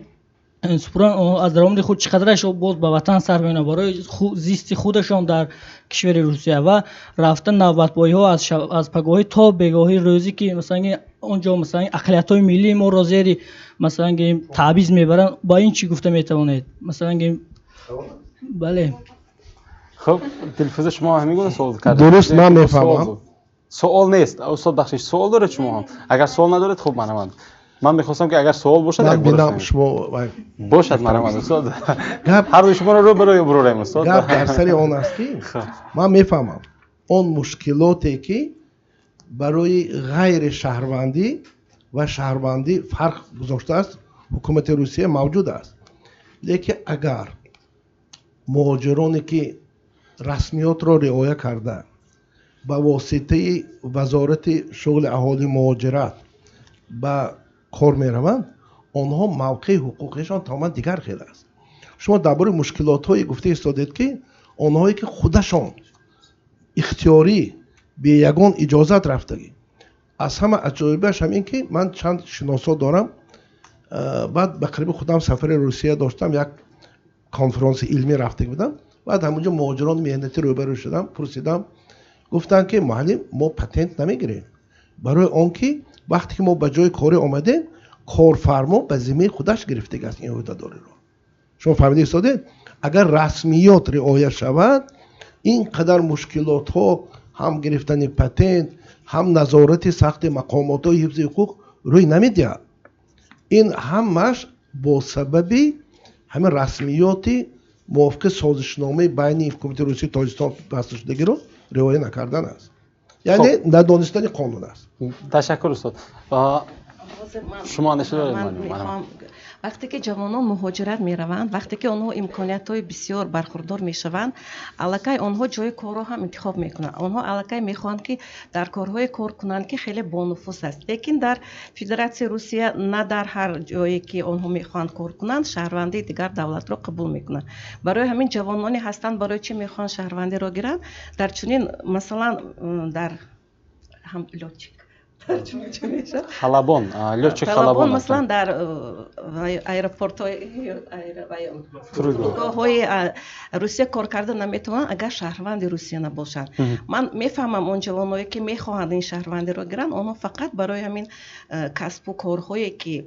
سپران از درآمد خود چقدرش باز به وطن سر می‌برند برای زیست خودشان در کشور روسیه و رفتن نوبت‌بایی ها از پگاهی تا بگاهی روزی که مثلا اونجا مثلا اقلیت‌های ملی ما را زیر مثلا تعویض میبرن. با این چی گفته میتوانید؟ مثلا بله.
خب تلفز شما همین گونه سوال کرد.
درست من میفهمم.
سوال نیست استاد بخشش. سوال داره شما هم؟ اگر سوال ندارید خب من میخواستم که اگر سوال باشد
من ببینم شما
باشد من استاد هر دو شما رو برای استاد
گپ در سر آن است که من میفهمم اون مشکلاتی که برای غیر شهروندی و شهروندی فرق گذاشته است حکومت روسیه موجود است. لیکن اگر مهاجرانی که رسمیات را رعایت کرده با واسطه وزارت شغل اهالی مهاجرت با کار میروند، آنها موقع حقوقشان تماما دیگر خیلی است. شما درباره مشکلات های گفته ایستادید که آنهایی که خودشان اختیاری به یگان اجازت رفتگی، از همه عجایبش هم این که من چند شناسا دارم، بعد به قریب خودم سفر روسیه داشتم، یک کنفرانس علمی رفته بودم، بعد همونجا مهاجران مهنتی روبرو شدم، پرسیدم، گفتن که معلم ما پتنت نمیگیریم، برای آنکه وقتی که ما به جای کاری آمدیم کارفرما به ذمه خودش گرفته است این عهده‌داری رو. شما فهمیدید استاد؟ اگر رسمیات رعایت شود اینقدر مشکلات ها هم گرفتن پتنت هم نظارت سخت مقامات های حفظ حقوق روی نمیدهد. این همش با سبب همه رسمیات موافق سازشنامه بین حکومت روسیه و تاجیکستان بسته شدگی رو رعایت نکردن است. یعنی ندانستن قانون است.
تشکر استاد. شما نشه دارید.
وقتی که جوانان مهاجرت میروند، وقتی که آنها امکانیت‌های بسیار برخوردار میشوند، الکی آنها جای کار را هم انتخاب میکنند. آنها الکی میخواهند که در کارهای کار کنند که خیلی بانفوذ است. لیکن در فدراسیون روسیه نه در هر جایی که آنها میخواهند کار کنند شهروندی دیگر دولت را قبول میکنند. برای همین جوانانی هستند برای چی میخواهند شهروندی را گیرند؟ در چنین مثلا در هم
خلبان
خلبان مثلا در ایرپورت های روسیه کار کرده نمیتونن اگر شهروند روسیه نباشن. من میفهمم اون جوانایی که میخواهند این شهروندی رو گیرن، اونها فقط برای همین کسب و کارهایی که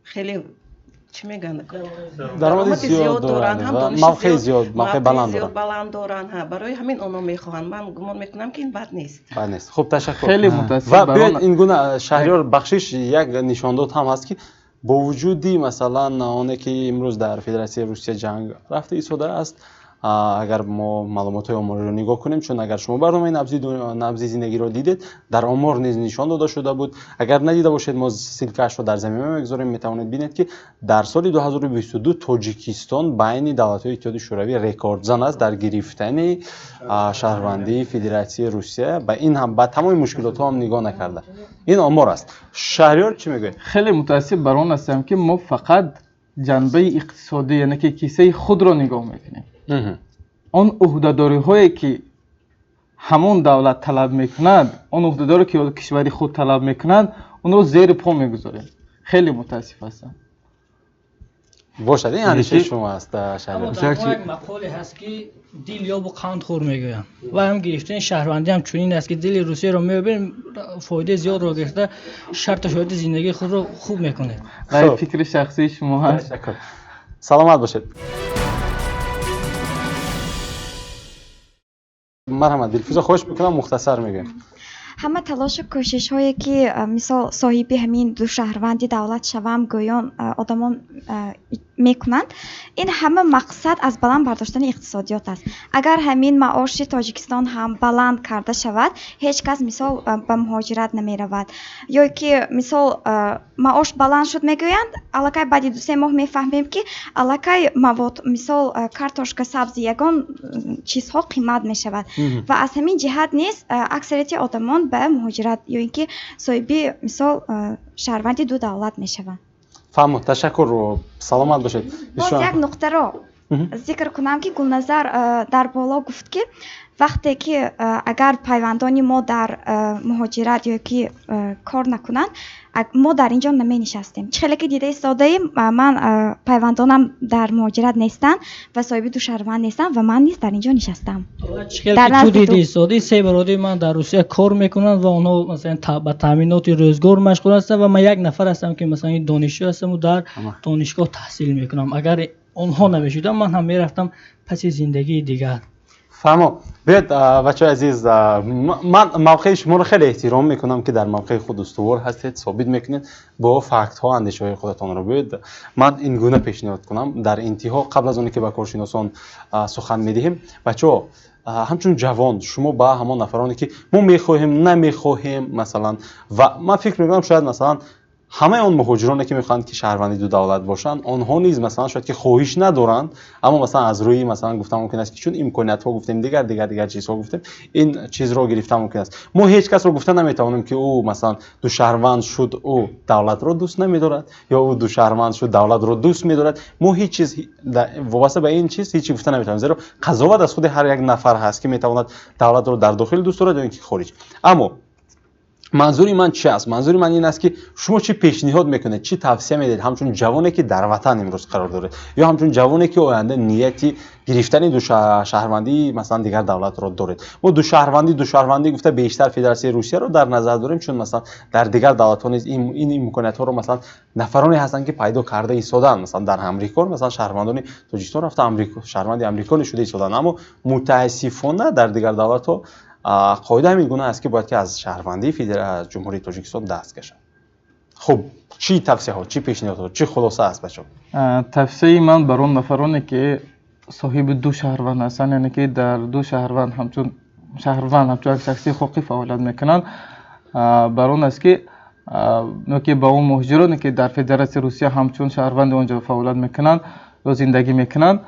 خیلی چی میگن
درآمد زیاد دارن، موقع زیاد
بلند دارن، برای همین اونو میخوان. من گمان میکنم که این بد نیست.
بد نیست. خب تشکر.
خیلی متاسفم.
و بیاید این گونه شهریار بخشش یک نشانداد هم هست که با وجودی مثلا اونه که امروز در فدراسیون روسیه جنگ رفته ایستاده است، اگر ما معلومات آماری رو نگاه کنیم، چون اگر شما برنامه نبضی زندگی رو دیدید در آمار نیز نشان داده شده بود. اگر ندیده باشید ما سیلکش رو در زمین میگذاریم، میتوانید ببینید که در سال 2022 تاجیکستان بین دولت‌های اتحادیه شوروی رکوردزن است در گرفتن شهروندی فدراسیون روسیه. و این هم با تمام مشکلات هم نگاه نکرده. این آمار است. شهریار چی میگه؟
خیلی متاسف بر آن هستم که ما فقط جنبه اقتصادی، یعنی که کیسه خود را نگاه میکنیم. آن عهده‌داری هایی که همون دولت طلب میکند، آن عهده‌داری که کشوری خود طلب میکنند، اون رو زیر پا میگذاریم. خیلی متاسف هستم.
باشد این اندیشه شما است
اما در یک مقاله هست که دیل یا با قند خور میگویم و هم گرفتن شهروندی هم چنین است که دیل روسیه رو میبریم فایده زیاد رو گرفته، شرط شاید زندگی خود رو خوب میکنه.
خب فکر شخصی شما هست.
سلامت باشید. مرحمت دلفروزا، خواهش میکنم مختصر میگم.
همه تلاش و کوشش هایی که مثال صاحبی همین دو شهروندی دولت شوم گویان آدمان میکنند، این همه مقصد از بلند برداشتن اقتصادیات است. اگر همین معاش تاجیکستان هم بلند کرده شود، هیچ کس مثال به مهاجرت نمی رود. یا که مثال معاش بلند شد میگویند، الکی بعد 2-3 ماه میفهمیم که الکی مواد مثال کارتوشک، سبزی، یگان چیزها قیمت می شود و از همین جهت نیست اکثریت آدمان به مهاجرت یا اینکه صاحبی مثال شهروندی دو دولت می شوند.
فهمت. تشکر رو سلامت باشید.
باز یک نقطه رو ذکر کنم که گلنظر در بالا گفت که وقتی که اگر پیوندانی ما در مهاجرت یا که کار نکنند، ما در اینجا نمی نشستیم. چخیلی که دیده ایستاده ایم، من پیوندانم در مهاجرت نیستن و صاحب دو شهروند نیستن و من نیست در اینجا نشستم.
چخیلی که تو دیده ایستاده 3 برادر من در روسیه کار میکنن و اونا مثلا با تامینات روزگار مشغول هستن و من یک نفر هستم که مثلا دانشجو هستم و در دانشگاه تحصیل میکنم. اگر اونها نمیشدن من هم میرفتم پس زندگی دیگر.
فهمم. بیاید بچه عزیز، من موقع شما رو خیلی احترام میکنم که در موقع خود استوار هستید، ثابت میکنید با فکت ها اندیشه های خودتان رو. بیاید من این گونه پیشنهاد کنم در انتها قبل از اونی که به کارشناسان سخن میدهیم، بچه همچون جوان شما با همان نفرانی که ما میخواهیم نمیخواهیم مثلا، و من فکر میکنم شاید مثلا همه اون مهاجرانی که میخوان که شهروندی دو دولت باشن، آنها نیز مثلا شاید که خواهش ندارند، اما مثلا از روی مثلا گفتم ممکن است که چون امکانات ها گفتیم دیگر چیزها گفتیم، این چیز رو گرفتم ممکن است. ما هیچ کس رو گفته نمیتوانیم که او مثلا دو شهروند شد او دولت رو دوست نمیدارد یا او دو شهروند شد دولت رو دوست میدارد. ما هیچ چیز وابسته به این چیز هیچ گفته نمیتوانیم، زیرا قضاوت از خود هر یک نفر هست که میتواند دولت رو در داخل دوست دارد یا اینکه خارج. اما منظوری من چی است؟ منظوری من این است که شما چی پیشنهاد میکنید، چی توصیه میدید همچون جوانی که در وطن امروز قرار داره یا همچون جوانی که آینده نیتی گرفتن دو شهروندی مثلا دیگر دولت رو دارید. ما دو شهروندی گفته بیشتر فدراسیون روسیه رو در نظر داریم، چون مثلا در دیگر دولت ها نیز این امکانات ها رو مثلا نفرانی هستن که پیدا کرده ایستادن، مثلا در آمریکا مثلا شهروندان تاجیکستان رفته آمریکا، شهروند آمریکا شده ایستادن، اما متاسفانه در دیگر دولت ها قاعده همین گونه است که باید که از شهروندی فدرال جمهوری تاجیکستان دست کشند. خب چی توصیه ها، چی پیشنهاد ها، چی خلاصه است بچه؟
توصیه من بر اون نفرانی که صاحب دو شهروند هستند، یعنی که در دو شهروند همچون شخصی حقوقی فعالیت میکنند، بر اون است که با اون مهاجرانی که در فدراسیون روسیه همچون شهروند اونجا فعالیت میکنند و زندگی میکنند،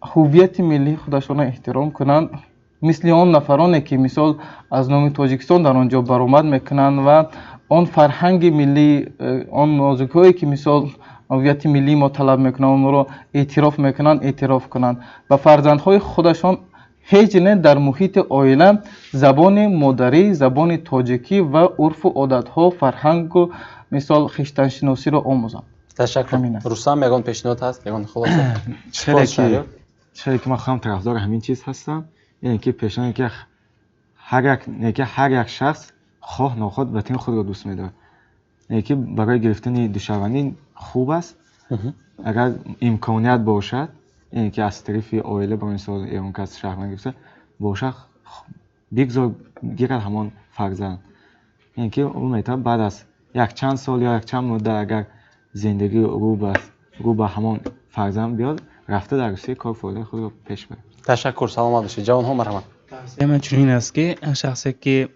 هویت ملی خودشون احترام کنند، مثل آن نفرانی که مثال از نام تاجیکستان در آنجا برآمد میکنند و آن فرهنگ ملی، آن نازک‌هایی که مثال هویت ملی ما طلب میکنند اون رو اعتراف میکنند، اعتراف کنند و فرزندهای خودشان هیچ نه در محیط عائله زبان مادری، زبان تاجیکی و عرف و عادت‌ها، فرهنگ و مثال خویشتن شناسی را آموزند.
تشکر. رستم یگان پیشنهاد هست، یگان خلاصه.
چرا که من خودم طرفدار همین چیز هستم، یعنی که پیشنهاد که هر یک شخص خواه نخواه وطن خود را دوست می‌دارد. یعنی که برای گرفتن دو شهروندی خوب است اگر امکانیت باشد، یعنی که از طرف عائله با مثال ایران که از شهروند گرفته باشد، بگذار گیرد همان فرزند، یعنی که اون میتونه بعد از یک چند سال یا یک چند مدت اگر زندگی رو به همان فرزند بیاد، رفته در روسیه کار فعالیت خود را پیش بره.
تشکر، سلامت باشید. جوان‌ها مرحبا.
توصیه من چنین است که شخصی که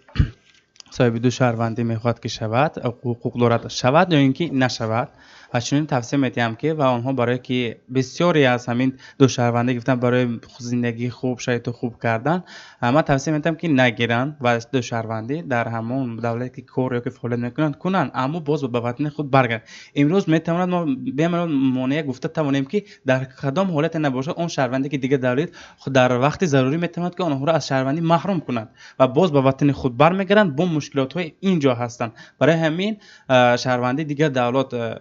صاحب دو شهروندی میخواد که شود، حقوق دارد شود یا اینکه نشود، و چنین توصیه میدیم که و آنها برای که بسیاری از همین دو شهروندی گفتن برای زندگی خوب شرایط خوب کردن، اما توصیه میدم که نگیرن و دو شهروندی در همون دولتی که کار یا که فعالیت کنن اما باز به وطن خود برگردن. امروز میتواند ما به مانع گفته توانیم که در کدام حالت نباشه اون شهروندی که دیگه دولت خود در وقت ضروری میتواند که آنها را از شهروندی محروم کنند و باز به وطن خود برمیگردند. با مشکلات های اینجا هستند. برای همین شهروندی دیگه دولت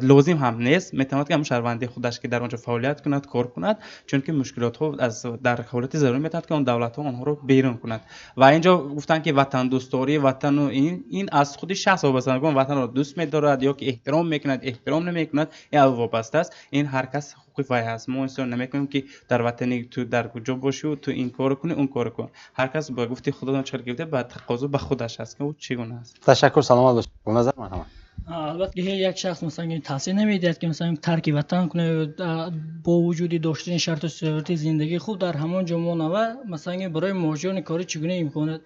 لازم هم نیست، میتواند که هم شهروندی خودش که در آنجا فعالیت کند کار کند، چون که مشکلات ها از در حالت ضروری میتواند که اون دولت ها آنها رو بیرون کند. و اینجا گفتن که وطن دوستداری وطن و این از خود شخص وابسته است، وطن رو دوست می‌دارد یا که احترام میکند احترام نمیکند، این وابسته است. این هر کس حقوقی وای هست. ما انسان نمیکنیم که در وطنی تو در کجا باشی و تو این کارو کنی اون کارو کن. هر کس با گفته خدا چه گفته بعد تقاضا به خودش است که او چگونه است.
تشکر، سلامت باشید. به نظر من
البته که یک شخص مثلا تاثیر نمیدهد که مثلا ترک وطن کنه با وجودی داشتن شرط و شرایط زندگی خوب در همان جامعه و مثلا برای مهاجران کاری چگونه میکنه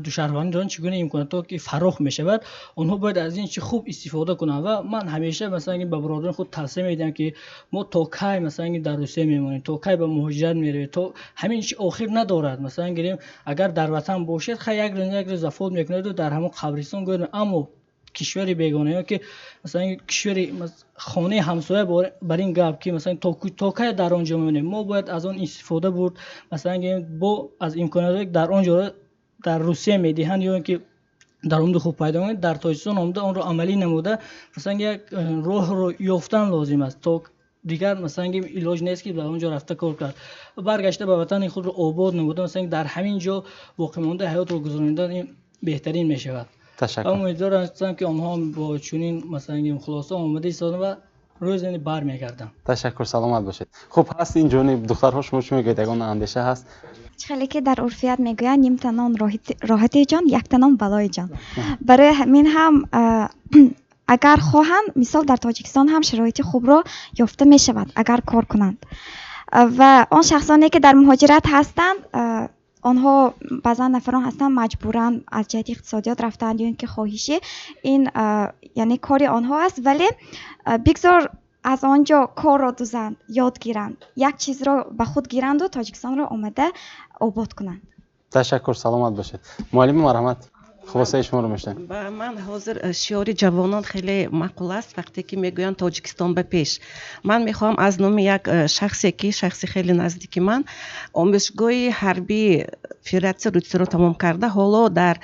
دو شهروندان چگونه میکنه تا که فراخ میشود، اونها باید از این چی خوب استفاده کنن. و من همیشه مثلا به برادران خود توصیه میدم که ما تا کی مثلا در روسیه میمونیم، تا کی به مهاجرت میرویم، تو همین چی آخر ندارد. مثلا گیریم اگر در وطن باشید خیلی یک روز فوت میکنه در همون قبرستان گذارن، اما کشوری بیگانه یا که مثلا کشوری خانه همسایه بر این گپ که مثلا تا در آنجا میمونیم، ما باید از آن استفاده برد. مثلا با از امکاناتی در آنجا در روسیه میدهند یا اینکه در اون خوب پیدا کنید در تاجیکستان آمده آن رو عملی نموده، مثلا یک راه رو یافتن لازم است تا دیگر مثلا علاج نیست که در اونجا رفته کار کرد برگشته به وطن خود رو آباد نموده، مثلا در همین جا باقی مانده حیات رو گذراندن بهترین میشود.
تشکر.
امیدوار هستم که آنها با چنین مثلا خلاصه آماده ایستادن و روز این برمیگردن.
تشکر، سلامت باشید. خب هست این جانب دخترها شما چی میگید؟ یگان اندیشه هست
خیلی که در عرفیت میگویند نیم تنان راحتی جان یک تنان بلای جان. برای همین هم اگر خواهند مثال در تاجیکستان هم شرایط خوب را یافته می شود اگر کار کنند و آن شخصانی که در مهاجرت هستند آنها بعضا نفران هستند مجبورن از جهت اقتصادیات رفتند یا اینکه خواهشی این یعنی کاری آنها است، ولی بگذار از آنجا کار را دوزند یاد گیرند یک چیز را به خود گیرند و تاجیکستان را آمده آباد کنند.
تشکر، سلامت باشید. معلم مرحمت خلاصه شما رو میشنم.
با من حاضر شعار جوانان خیلی معقول است وقتی که میگویند تاجیکستان به پیش. من میخوام از نام یک شخصی خیلی نزدیک من آموزشگاه حربی فدراسیون روسیه رو تمام کرده، حالا در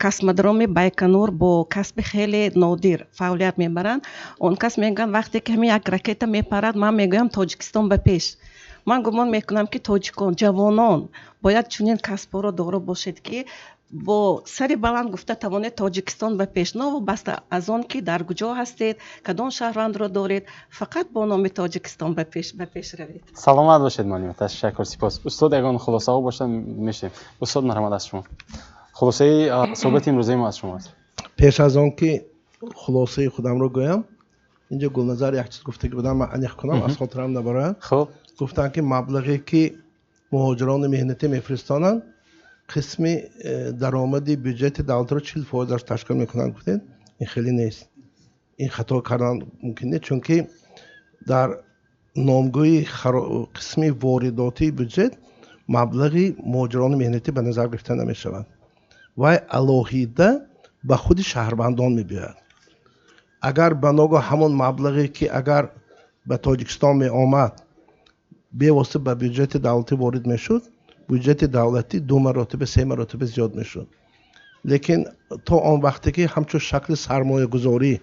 کسمدروم بایکنور با کسب خیلی نادر فعالیت میبرند. اون کس میگن وقتی که همین یک راکت میپرد من میگویم تاجیکستان به پیش. من گمان میکنم که تاجیکان جوانان باید چنین کسب رو داشته باشید که با سری بلند گفته توانید تاجیکستان به پیش، نه بسته از آن که در کجا هستید کدام شهروند را دارید، فقط با نام تاجیکستان به پیش روید.
سلامت باشید معلم. تشکر، سپاس. استاد یگان خلاصه ها باشن میشه. استاد مرحمت از شما. خلاصه صحبت امروزه ما از شماست.
پیش از آن که خلاصه خودم رو گویم اینجا گلنظر یک چیز گفته که بودم من انیخ کنم از خاطرم نبره.
خب
گفتن که مبلغی که مهاجران مهنتی میفرستانند قسمی درآمدی بودجت دولت رو 40% تشکیل میکنن. گفتید این خیلی نیست، این خطا کردن ممکن نیست، چون که در نامگوی قسمی وارداتی بودجت مبلغی مهاجران مهنتی به نظر گرفته نمیشوند و الهیده به خود شهروندان میبیاید. اگر بناگاه همون مبلغی که اگر به تاجیکستان می آمد به واسطه به بودجت دولتی وارد میشد، بودجت دولتی 2 مراتب 3 مراتب زیاد میشد. لیکن تا آن وقتی که همچون شکل سرمایه گذاری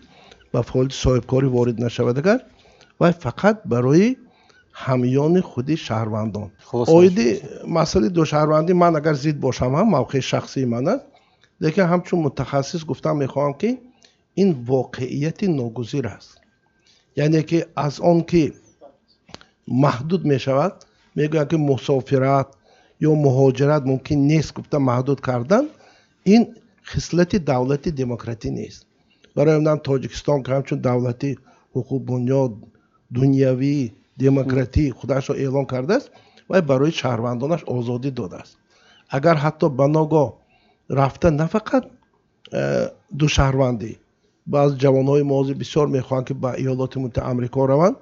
و فعالیت صاحبکاری وارد نشود اگر و فقط برای همیان خودی شهروندان. اویدی مسئله دو شهروندی من اگر زید باشم هم موقع شخصی منه، لیکن همچون متخصص گفتم میخوام که این واقعیت ناگزیر است. یعنی که از آن که محدود میشود میگوید که مسافرت یا مهاجرت ممکن نیست گفتم محدود کردن، این خصلت دولتی دموکراتی نیست. برای من تاجیکستان که همچون دولتی حقوق بنیاد دنیوی демократии худашро эълон кардааст ва барои шаҳрвандонаш озодӣ додааст. агар ҳатто ба ногоҳ рафта на фақат душаҳрвандӣ баъз ҷавонҳои муозир бисёр мехоҳанд ки ба иёлоти муттаҳидаи амрико раванд,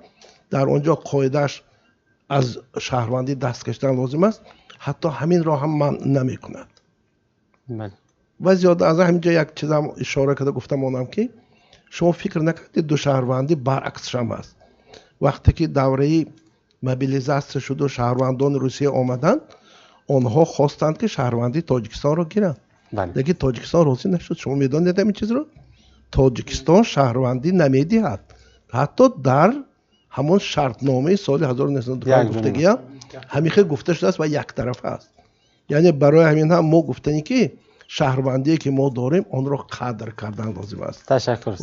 дар он ҷо қоидааш аз шаҳрвандӣ даст кашидан лозим аст, ҳатто ҳаминро ҳам манъ намекунад. ва зиёда аз ҳамин ҷо як чизам ишора карда гуфта монам ки шумо фикр накардед душаҳрвандӣ баръаксш ҳам аст. вақте ки давраи мобилизатсия шуду шаҳрвандони русия омаданд, онҳо хостанд ки шаҳрвандии тоҷикистонро гиранд, лекин тоҷикистон розӣ нашуд. шумо медонед ҳамин чизро? тоҷикистон шаҳрвандӣ намедиҳад. ҳатто дар ҳамон шартномаи соли 1902 гуфтагиам ҳамин хел гуфта шудааст ва яктарафа аст. яъне барои ҳамин ҳам мо гуфтаем ки шаҳрвандие ки мо дорем онро қадр кардан лозим аст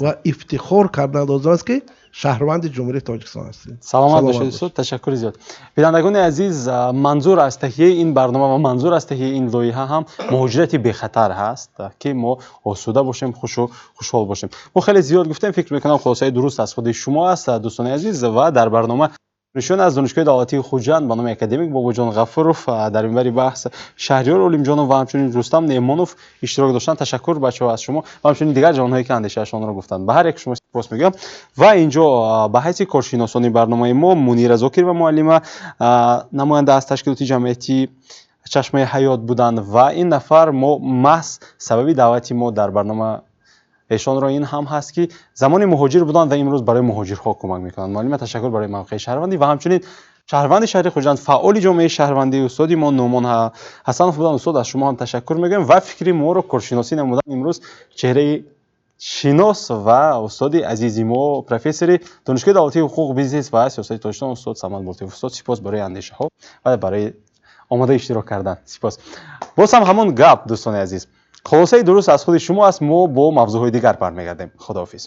ва ифтихор кардан лозим аст ки шаҳрванди ҷумҳурии тоҷикистон ҳастем.
саломат бошед суд. ташаккури зиёд. бинандагони азиз, манзур аз таҳияи ин барнома ва манзур аз таҳияи ин лоиҳа ҳам муҳоҷирати бехатар ҳаст ки мо осуда бошем, хушу хушҳол бошем. мо хеле зиёд гуфтем, фикр мекунам хулосаи дуруст аз худи шумо аст дӯстони азиз. ва дар барнома нишон аз донишгоҳи давлатии хуҷанд ба номи академик Бобоҷон Ғафуров, дар минбари баҳс Шаҳриёр Олимҷонов ва ҳамчунин Рустам Неъмонов иштирок доштанд. ташаккур бачаҳо аз шумо ва ҳамчунин дигар ҷавонҳое ки андешаашонро гуфтанд. ба ҳар як шумо сипос мегӯям. ва инҷо ба ҳайси коршиносони барномаи мо Мунира Зокирова муаллима, намоянда аз ташкилоти ҷамъияти Чашмаи ҳаёт буданд ва ин нафар мо маҳз сабаби даъвати мо дар барнома эшонро ин ҳам ҳаст ки замони муҳоҷир буданд ва имрӯз барои муҳоҷирҳо кӯмак мекунанд. муаллима, ташаккур барои мавқеи шаҳрвандӣ ва ҳамчунин шаҳрванди шаҳри Хуҷанд, фаъоли ҷомеаи шаҳрвандӣ устоди мо Нӯмон Ҳасанов буданд. устод, аз шумо ҳам ташаккур мегӯем ва фикри моро коршиносӣ намудан. имрӯз чеҳраи шинос ва устоди азизи мо, профессори донишгоҳи давлатии ҳуқуқ, бизнес ва сиёсати Тоҷикистон, устод Самад Болтиёв. устод, сипос барои андешаҳо ва барои омода иштирок кардан. сипос. боз ҳам ҳамон гап, дӯстони азиз, хулосаи дуруст аз худи шумо аст. мо бо мавзӯъҳои дигар бармегардем. худоҳафиз.